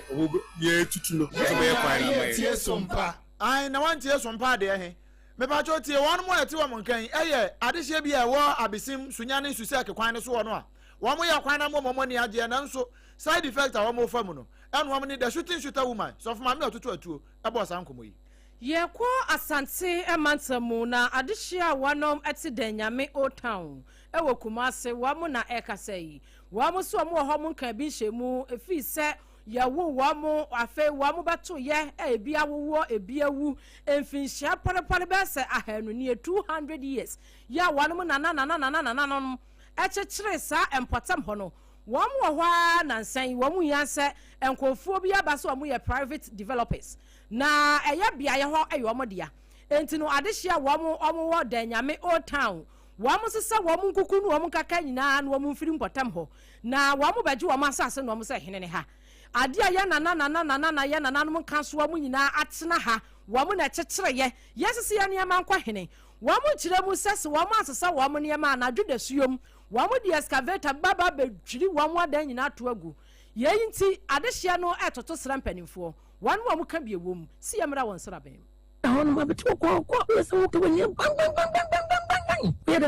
yɛtutu no sɛ bɛyɛ kwan no tie sompa ai na wantie sompa de he me ba cho tie won mo ete wo nkan eye adehye bi e wo abesim sunyane susek kwan ne so wo no a wo mo ya kwan na mo ni age na nso side effect a wo mo fa mu no eno wo ni the shooter woman so for ma me otutu atuo e bo san komo yi ye ko asante emantamu na adehye a wonom ete danyame old town e wo kumase wo mo na e kasa yi wo mo so mo ho mo nkan bi hyemu efi se yawo wamo afe wamo bato ye ebia wo ebia wu emfinhia parepare be se ahanu ne 200 years ya wanom na echechire sa empotam ho no wamo hwa na nsan wamo ya se enkofuo bia ba so wamo ye private developers na eya bia ye ho eyo mo dia enti no adehia wamo wo danyame old town wamo sesa wamo nkuku no wamo kaka nyina no wamo mfiri mpotam ho na wamo baji wamo asase no wamo se hene ne ha adia ya na ya nananum kansoa mu nyina atena ha wo mu na kyekere ye yesese ya ne ma nkwa hene wo mu kyire mu sese wo mu asesa wo mu ne ma na dwuda suom wo mu di excavator baba bedwiri wo mu adan nyina to agu ye yinti adehia no etoto srampanimfo wo no wo mu ka biewom si yemra won sraben hono ma betu ko so wo kwenye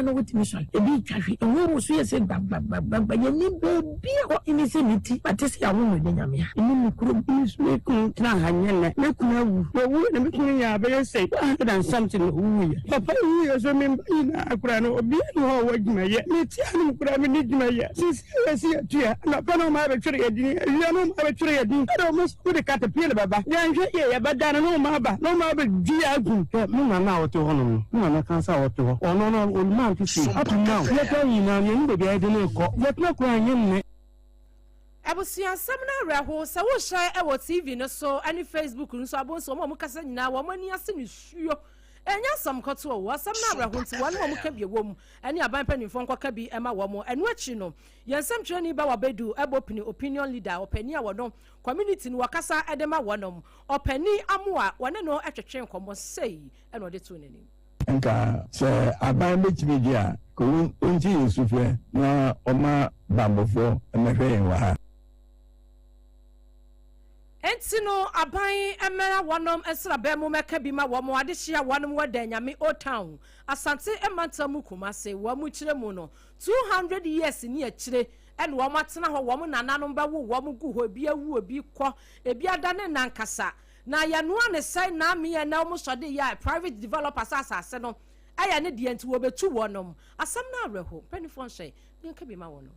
no with mission e bi twahwe e wo so yese baba ye ni baby ho ini se miti patisi ya wo de nyame ini mikro bi so e kun tra hanyele na kuna wu na mikro ya be say than something wu ya papa wu ya so me ina akura no obi no ho wagima ye ni ti anu kura me ni gima ye sisi atua na pano ma be twere yedin ya no ma be twere yedin da mo so de katapile baba ya nhwe ye bada no ma ba no ma be di agun mo na na wote ho no mo na kansa wote ho ono no man to see up now let me na you be dey dey ko let me ko anyem ne abusia samna reho se wo hye e wo TV no so ani Facebook no so abonso mo kasa nyina wo mani ase ne suo enya sam koto wo samna reho nti wo mo ka bi wo mu ani aban panimfo nkoka bi ema wo mo enu achi no yensam twani ba wabedu ebopini opinion leader opani a wo no community no wakasa edema wo no opani amoa wone no etwetwe nkomo sei eno de to nani nka se aban betimi dia ko unji yusufre na oma bambofo emehwe wa ha entino aban emera wonom esra be mu meka bi ma wo mo adehia wonom wadanyame old town asante emantamu kumase wo mu kire mu no 200 years ni akire ene wo matena ho wo mu nananom ba wo mu gu ho bi awu obi kɔ ebi adane nankasa na ya no ne sai na me ya na mo sode ya private developers asase no aya ne de enti wo betu wonom asam na areho penifon hye nka bi ma wonom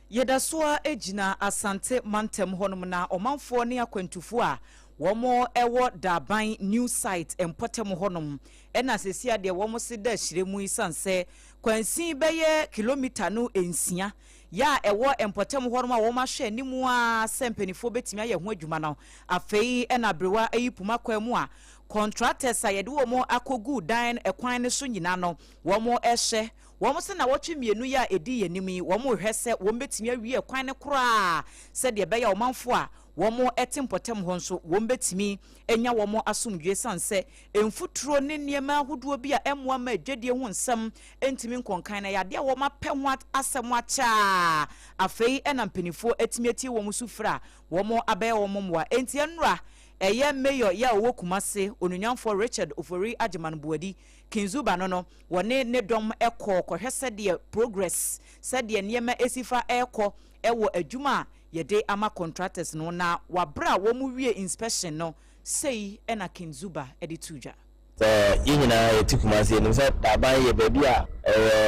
yedasoa ejina asante mantem honom na omanfo ne akwantufo a womo ewo daban new site empotem honom ena sesia de womo se da hyiremu isanse kwansin beye kilomita no ensia ya ewo empotem honom a womo hye animu a sempenifo betimi aye ho adwuma no afei ena brewa ayipuma kwamu a contractors a yede womo akogu dan ekwan ne so nyina no womo ehye womo se na wotwe mienu ya edi yanimi womo hwese womo betimi awie ekwan ne kora se de beya omanfo a womo etimpotem ho nso womo betimi enya womo asomdwe sanse emfuturo ne niema ahodo bi a emwa ma adwedie ho nsam entimi nkonkan na yade a womo apɛ ho asɛm acha afei ena mpanifo etimi ati womo sufra womo abɛya womo mwa enti enura eye mayor ya owo kumase onunyamfo Richard Ofori Ajeman Buadi Kinzuba no wone ne dom ekọ kohwese de progress said de niema esifa ekọ ewo adwuma yede ama contractors no na wabra wo mu wie inspection no sei ena Kinzuba edituja yina yeti kumase no sa daban ye baby a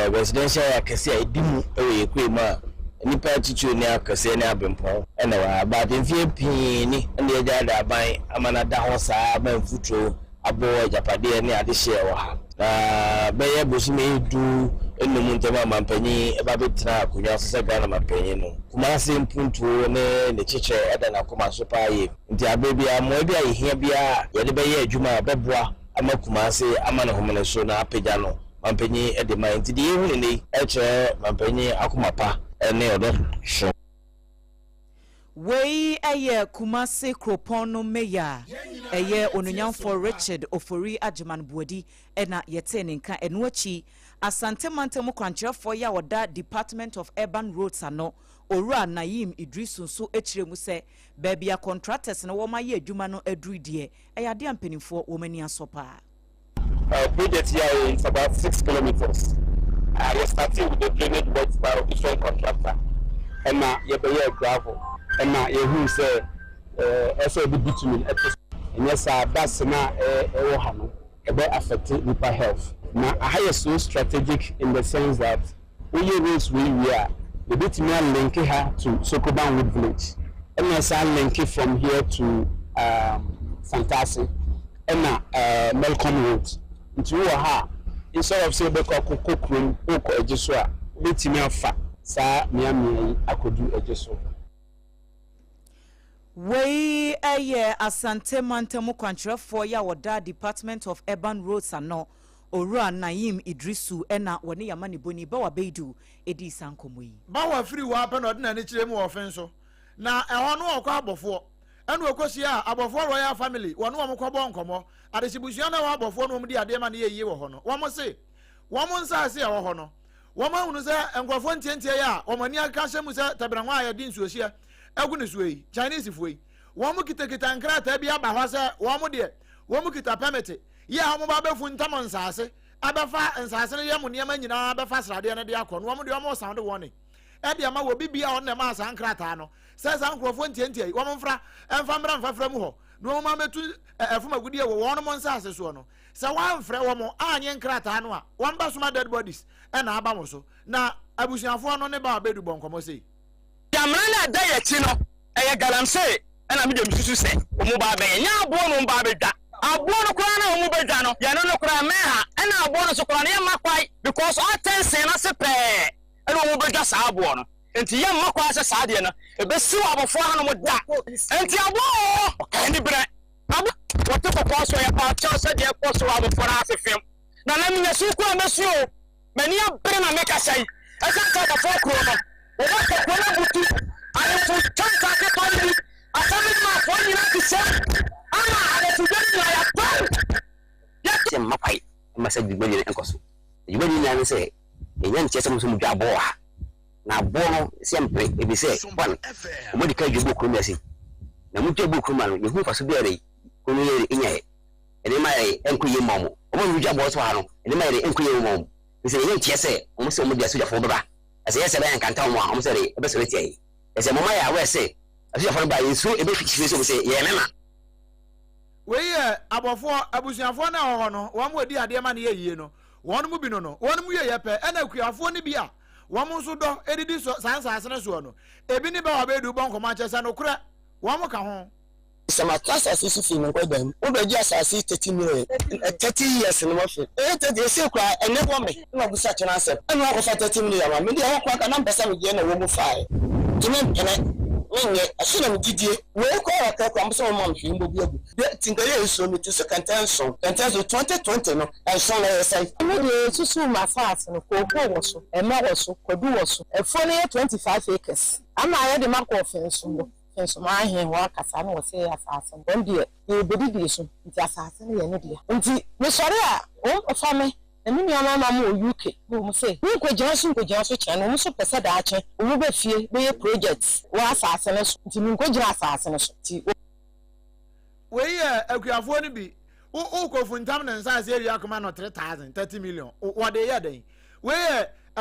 residential akese a edimu ewe kwema nipa chichu ne akase ne abempo ena wa ba de fie pini ene eja da ban amana da ho sa ban futuro abo japade ne adehye wo ha beye bosume du enum ntema mampanyi eba betra akonya so se Ghana mampanyi no kumase mpuntu ne chiche eda na kuma so paaye nti abebi amo bia yehia bia ye de beye adwuma beboa ama kumase ama na homene so na apagya no mampanyi ede man nti de ehu ne eche mampanyi akomapa ɛne ɔdɔ hye Wei eye Kumase Kropono Meya eye onunyanfo Richard Ofori Ajiman Buodi ena yete ninka enuachi asante mantemu kwankyerefo ya woda Department of Urban Roads ano Orua Naim Idrisu so echiremu se baby a contractors na woma ye adwuma no aduru die eyade ampanimfo womani asopa. Project here is about 6 kilometers. I was starting with the drainage works by a different contractor. And now you pay gravel. And now you who say SOB bitumen. And yes, that's now about affecting people health. Now I have so strategic in the sense that we use we are the bitumen link here to Sokoban Wood Village. And yes, I link it from here to Santasi. And now Melcom Road. Into ha instead of say beko kokokrum oko ejeso a betimi afa sa miami akodu ejeso. Wei eye asante mantemu kwankyerefo ya woda Department of Urban Roads ano Orua Naim Idrisu ena woni yamani boni ba wabeidu edi sankomo yi ba wa free wa pa no de na ne kire mu ofenso na eho no okwa abofo enu okosi a abofo royal family wono wo mkọbọ nkomo adesibusia na wa abofo no mudi ade ma na yeyi wo ho no wo mo se wo mo nsa ase wo ho no wo ma hunu se enkwafo ntientie ya wo mani aka hyemu se tabranwa ya di nsuohia egu ne suoyi Chinese fuoyi wo mo kitakita nkrata bia ba ho se wo mo de wo mo kita permit ya mo ba befu ntamo nsa ase abefa nsa ase ne yemu niam nyina abefa srade ne de akọ no wo mo de wo mo sound warning e de ma wo bibia on na ma san nkrata no se san nkrofo ntientie wo mo mfra emfa mra mfafra mu ho no ma metu efuma gudie wo wono mo nsa ase so no se wa mfra wo mo anye nkrata no a wan ba soma dead bodies e na aba mo so na abusuafo no ne ba bedu bonkomo sei yamra na da ye chi no eye galamse e na me dem susu se o mo ba be nya abo no ba be da abo no kura na o mo be da no ye no kura me ha e na abo no so kura na ye makwai because all tense na se pre e no mo be da sa abo no enti ye makwai se sa de no e be si abofo ha no mo da enti abo ani bre abo wote ko so ya pa cha se de ko so abofo na se fem na na mi na su ko amesu o mani abre na make asai e sa ta da fo kro no o wa ko na butu ani fu chanta ke pali asami ma fo ni na kise ana ale tu de na ya pa ya se mapai ma se di gbani en ko so gbani na ni se enyan che se mo so mu dwa bo ha na bo no sempre e bi se ban o mo di ka djubo ko mesi na mu djubo ko ma no ye hu fa so bi are ko ni ye nya e de mai en ko ye momo o mo djubo bo so ha no e de mai en ko ye momo ni se ye che se o mo se mo di aso ja fo baba ase ye se ba en kanta mo o mo se re e be se re tie ese mo ma ya we se aso ja fo ba ye so e be fiti se se ye mema we ye abofo abusuafo na ho no wo mo di ade ma na ye yie no won mu bi no no won mu ye ye pe ena kuafo ni bi a wo mo so do edidi so sansa asene so no ebi ni ba wa be du bonko ma chese no kura wo mo ka ho sama class assist fi no kodam o be ji asasi 30 years no mo fi e te de se kwa ene bo me na bu sa chena se enu ko fa 30 million ma me de ho kwa ka na mpesa me je na wo mo fa timi ene nye asina mu gidie we ko aka kwa mso mo mfi mbo biagu de tingale so mi tso kantanso 2020 no enso na yesai mo de susu ma fast no ko wo so e ma wo so ko du wo so e fo ne 25 acres ama ya de makọ ofenso mo fenso ma he wa kasa no wo se asase don de e bedidi so nti asase ne ye no de nti me sori a o fa me emi mi ama ma UK mo say ni ko jira so che no mo so pese da ache o be fie be projects wa asase no so nti mi ko jira asase no so ti we akuafo ni bi o ko funtam na nsa ase area kuma no 30 million what dey dey we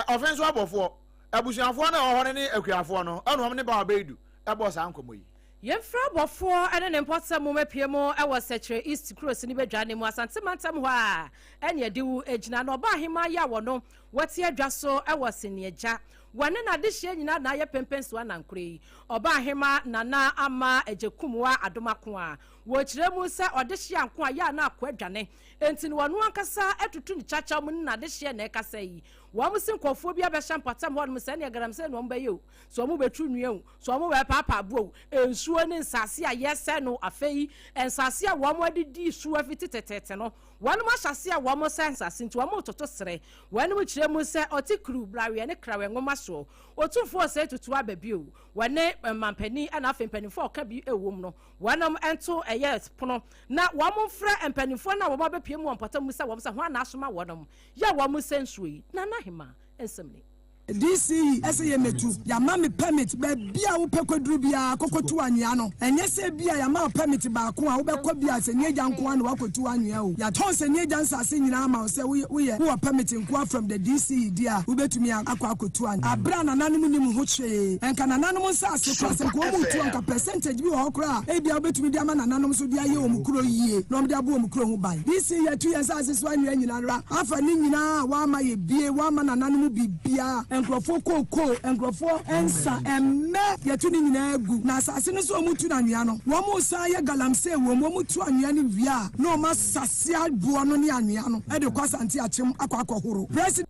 offense abofo abusuafo na ohore ni akuafo no eno om ne ba obedu e boss ankomo yi yemfra bofo ene ne mpotsa mo mapiemo e wo sechere East Cross ni bedwane mu asante mantam ho a ene adiwu ejina no ba hema ya wo no wati adwaso e wo seneja wane na de hye nyina na ye pempenso anankure oba hema nana ama ejekumwa adomako a wɔkyerɛ mu sɛ ɔde hye anko a yɛ na akɔ adwane enti no wɔno ankasa atutu ne chacha mu na de hye na ɛkasa yi wɔn sin kɔfoɔ bi abɛhyɛ mpatam hɔ no sɛ ne garam sɛ no bɛyɛ o so wɔn bɛtru nua o so wɔn bɛ paapa abo nsuo ne nsase a yɛsɛ no afei nsase a wɔn adidi suo afiti tɛtɛtɛ no wɔn ahyase a wɔn sɛ nsase nti wɔn toto sere wɔn kyerɛ mu sɛ ɔte kuru brawe ne krawe ngoma so otumfoɔ sɛ tutu aba bi o wɔne mampani ɛna afei mpanimfoɔ ɔka bi ɛwɔ mu no wɔn ɛnto ɛyɛ pono na wɔn frɛ mpanimfoɔ na wɔn abɛpie mu wɔn mpatam mu sɛ wɔn sɛ wɔn anasoma wɔn yɛ wɔn sɛ nsuo yi nana hema ensemble DC ɛsɛ yɛ metu yama me permit baabi a wopɛ kɔduru bia kɔkɔtu anwea no ɛnyɛ sɛ bia yama permit baako a wobɛkɔ bia sɛ nie gya nko ano wakɔtu anwea o yɛtɔn sɛ nie gya nsase nyinaa ma wo sɛ woyɛ permit nko from the DC di a wobɛtumi akɔ akɔtu anwea abra nananom nim ho hwee ɛnka nananom nsase kora sɛ nko mu tu anka percentage bi wɔ hɔ kora a ebia wobɛtumi de ama nananom so de ayɛ wɔ kuro yie na ɔmde abo wɔ kuro ho ban DC yɛtu yɛn nsase so anwea nyinaa ra afa ne nyinaa wama yɛ bie wama nananom bibia nkrofo koko nkrofo ensa emme yetu ni nyina egu na asase no so omutu na nwea no wo mu sa ye galamse wo mu mutu anwea ni wia na o ma sase abuo no ni anwea no e de kwasante achim akwakohoro president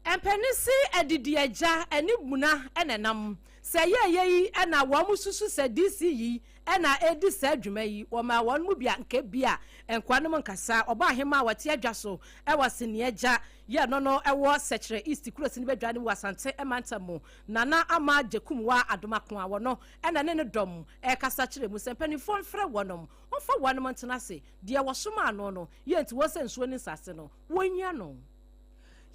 empenisi edidi eja eni buna enenam se ye yi na wo mu susu se DC yi na edi se adwuma yi wo ma won mu bia nke bia enkwanom nkasa oba ahema wate adwa so e wase ne eja ye no ewo sechere east cross ni bedwa ni wasante emantamu nana ama jekum wa adomako a wono na ne dom e kasa kire mu sempani fon frɛ wonom onfa wonom ntena se de wosoma ano no ye nti wo se nsuo ni sase no wonya no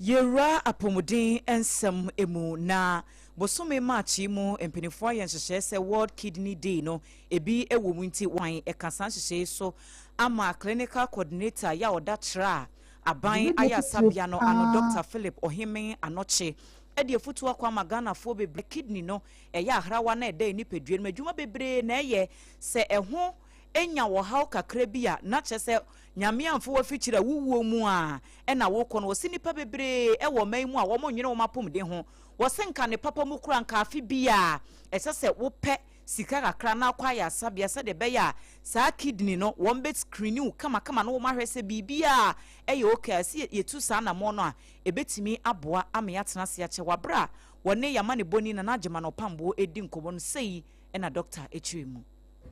yera apomodin ensem emu na bosome machi mu empenifo ayen hyehyɛ sɛ World Kidney Day no ebi ewo mu nti wan ekasa hyehyɛ so ama clinical coordinator ya oda tra aban ayasabia no ano Dr. Philip Ohimen anoche edi efutu akwa magana fo bebre kidney no eya ahrawa na eda ni pedue no adwuma bebre na eye se eho enya wo haw kakra bi a na kyese nyame amfo wa fikyira wuwuo mu a ena wo kɔ no wosi nipa bebre e wo man mu a wo monwene wo mapom de ho wo senka ne papa mu kura nka afi bi a ɛsɛ wo pɛ sika kakra na akwa ya sabia sɛ de be ya saa kidney no wo mbet screening kama no wo mahwɛ sɛ bibia ɛyɛ okay asi yetu saa na mo no a ebetimi aboa ama ya tena se akyɛ wabra wone yamane boni na nagyema no pambo edi nkomo no sei ena doctor echiemu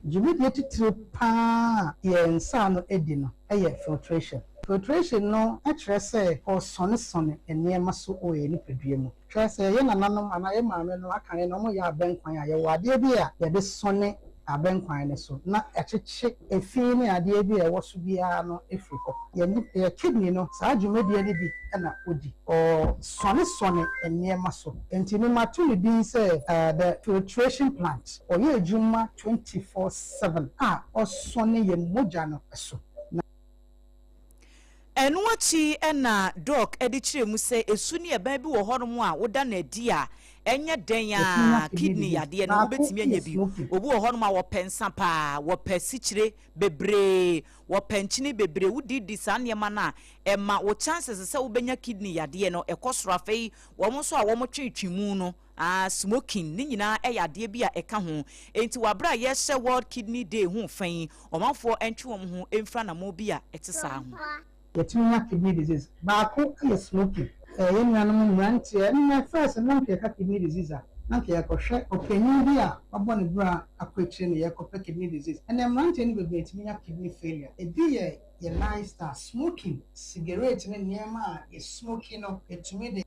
Jumidi titiri pa yensa no edi no filtration no ɛkyerɛ sɛ ɔsɔne nneɛma so ɔyɛ ni pedue mu kyerɛ sɛ yɛ nananom ana yɛ maame no aka ne no mo yɛ abɛnkwan a yɛ wɔ adeɛ bi a yɛde sɔne abɛnkwan ne so na ɛkyekye efi ne adeɛ bi a ɛwɔ so biara no efiri hɔ yɛ kidney no saa dwumadie ne bi ɛna odi ɔsɔne nneɛma so enti no mato ne din sɛ the filtration plant ɔyɛ adwuma 24/7 a ɔsɔne yɛ mogya no so enwachi ena doc edi kire mu se esu ne eba bi wo honom a woda na di a enye den a kidney yade no betimi anya bi obu wo honom a wo pensa pa wo pesikire bebre wo penchini bebre wudi sa nneema na ema wo chances se wo benya kidney yade no ekosoro afei wo mo so a wo mo twetwimu no smoking ni nyina yade bi a eka ho enti wabra ye hye World Kidney Day ho fan omanfo entwe wo ho emfra na mo bi a etesa ho yɛtumi kidney disease baako yɛ smoking yɛ nuanom mmeranteɛ ne first na nkeka kidney disease a na nkekɔhwɛ ɔpanyin bi a wabɔ ne bra akɔkyire ne yɛkɔpɛ kidney disease ɛna mmeranteɛ no bebree tumi nya kidney failure ebi yɛ lifestyle smoking cigarette ne nneɛma a yɛ smoking no yɛtumi de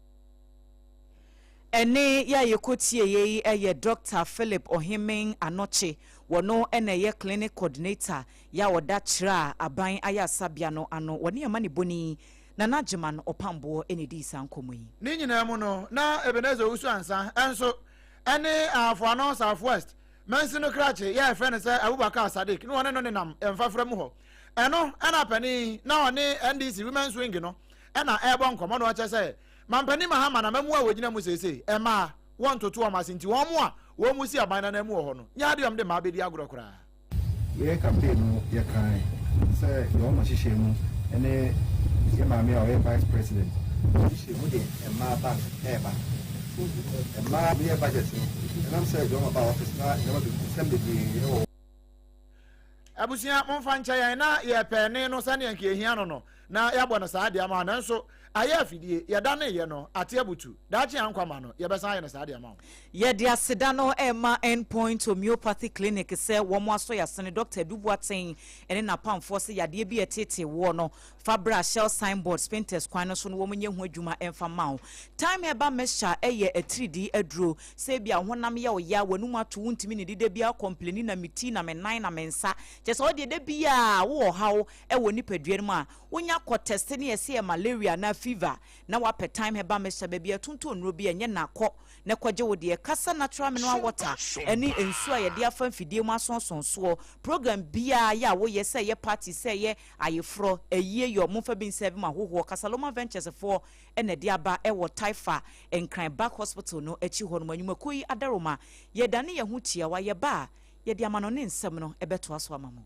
ene ya yekotie ye eye Dr. Philip Ohimen anoche wono ene ye clinic coordinator ya oda chira aban aya sabia no ano woni amane boni na nagyema no opambo ene di sankomo yi ni nyina mu no na Ebenezer usu ansa enso ene afo no South West mensi no krache ya friend say Abubakar Sadiq no one no nenam emfafra mu ho eno ana pani na one NDC women's wing no ena ebo nkomo no che say mampani mahama na mamu a wogina mu sese ema won toto o masinti won mu a wo mu si aban na mu ho no nya de de ma bedi agro kra ye campaign no ye kan say yo ma hihye mu ene ye maame a vice president hihye mu de ema ba eba ema bi budget and I'm say yo ma ba office na never be send the abusia momfa nkyɛn na yɛpɛne no sane yanke ehia no na yɛabɔ no saa de ama nanso ayɛ afidie yɛda ne yɛ no ate abutu daakye ankwama no yɛbɛsan yɛ no saa de ama yɛde aseda no ɛma endpoint homeopathy clinic sɛ wɔn aso yɛsene Dr. Dubuaten ɛne napamfoɔ sɛ yadeɛ bi ɛtete wɔ no fabra shell signboard spinters kwan no so no wɔn nyɛ ho adwuma ɛmfa ma wo time ɛba mesha ɛyɛ atridi aduro sɛ bia honam yɛ ɔya wɔnum ato wontimi ne dida bia complain na meti na me nan na me nsa kyɛ sɛ ɔde de bia wo haw ɛwɔ nipadua no mu a wonya kɔ test ne yɛsɛ malaria na fever na wapɛ time ɛba mesha baabi atonto nnuro bi ɛnyɛ na kɔ na kɔgye wo de kasa natural mineral water ɛne nsuo a yɛde afa mfidie mu asonsonsoɔ program bia ya wo yɛ sɛ yɛ party sɛ yɛ ayefro ɛyie yɛ ɔmo fa bi nsɛ bi ma hoho Kasaloma Ventures for ɛna de aba ɛwɔ Taifa Nkran Back Hospital no akyi hɔ no manwumako yi adaroma yɛdane yɛ ho tia wa yɛ ba yɛde ama no ne nsɛm no ɛbɛto aso ama mo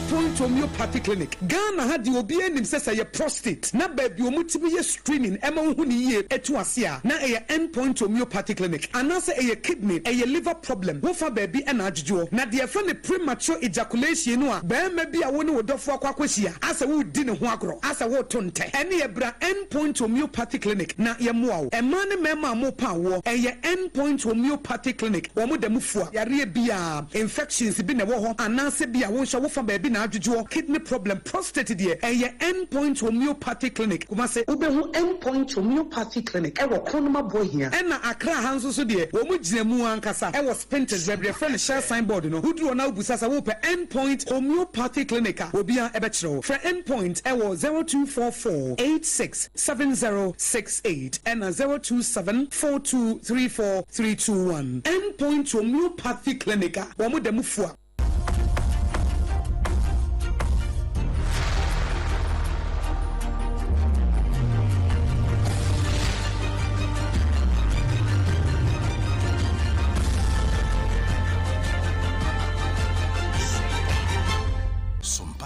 Point homeopathy clinic Ghana had the obi enim sɛ yɛ prostate na baabi omutimi yɛ screening ɛma hu ni yie etu ase a na ɛyɛ endpoint homeopathy clinic anase ɛyɛ kidney ɛyɛ liver problem wo fa baabi ɛna adwodwo na de ɛfa ne premature ejaculation no a bɛɛma bi a wo ne wo dɔfo akwakohyia asa wo di ne ho agorɔ asa wo to ntɛ ɛne yɛ bra endpoint homeopathy clinic na yɛ moa wo ɛma ne mɛma a mo pa wo ɛyɛ endpoint homeopathy clinic wo mo da mu fua yare bia infections bi na wo hɔ anase bia wo hwɛ wo fa baabi na adwodwo kidney problem prostate deɛ ɛyɛ endpoint homeopathy clinic kuma sɛ wobɛhu endpoint homeopathy clinic ɛwɔ Kronoma boy here ɛna Accra ha nso so deɛ wɔn mu gyina mu ankasa ɛwɔ Spinters baabi yɛfrɛ no share signboard no woduro na wobusa sɛ wopɛ endpoint homeopathy clinic a obia ɛbɛkyerɛ wo frɛ endpoint ɛwɔ 0244 867068 ɛna 0274234321 endpoint homeopathy clinic a wɔn mu da mu fua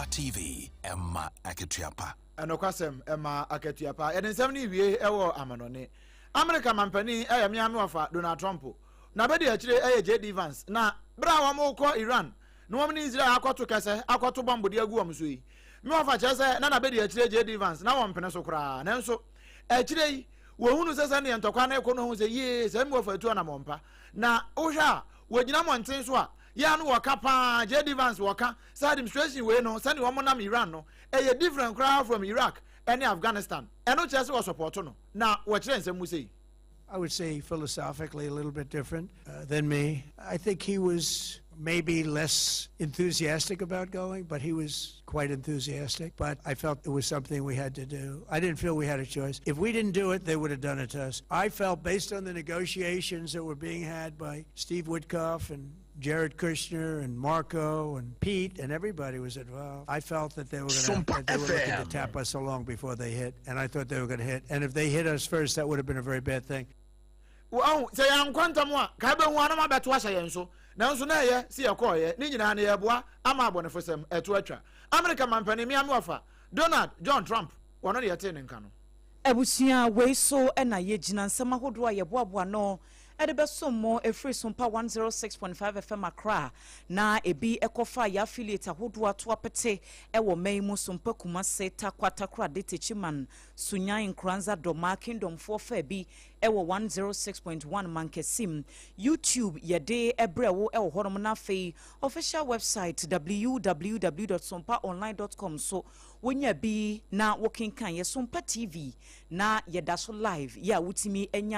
TV Emma Aketiapa. Anokwasem Emma Aketiapa. Eden semni wie ewo amanone. America mampani miami wafa Donald Trump. Na bedi achire JD Vance. Na bra wa mo ko Iran. No wamni Israel akoto kese akoto bombo di agu amso yi. Me wafa chese na bedi achire JD Vance na wampene so kra. Nanso achire yi wo hunu sese ne ntokwa na ekono hu se ye se me wafa atu na mompa. Na ohwa wo gina monten so a ya no waka pa JD Vance waka sa administration we no send wo monam Iran no a different crowd from Iraq and Afghanistan and no chance was support no na what chance mu say I would say philosophically a little bit different than me. I think he was maybe less enthusiastic about going, but he was quite enthusiastic. But I felt it was something we had to do. I didn't feel we had a choice. If we didn't do it, they would have done it to us. I felt based on the negotiations that were being had by Steve Witkoff and Jared Kushner and Marco and Pete and everybody was involved. I felt that they were looking to tap us along before they hit, and I thought they were going to hit. And if they hit us first, that would have been a very bad thing. Well, say I'm quantum one. Kabe one of my bet was a so. Now, so now, see a coy, Nina and Yabois, I'm a bonnet for some at Twitter. American man, Penny, Miamofa, Donald, John Trump, one of the attending canon. Ebusia, we so and a yejin and some who do a yabwa no. Edebeso mo efri SOMPA 106.5 FM Accra na ebi ekofa ya affiliate ahodo ato apete ewo meimu SOMPA Kumase takwata kra de techiman sunyan nkranza doma kingdom for fa bi ewo 106.1 mankesim YouTube yede ebrewo ewo honom na fei official website www.sompaonline.com so wonya bi na working kan ye SOMPA TV na yedaso live ya wutimi enya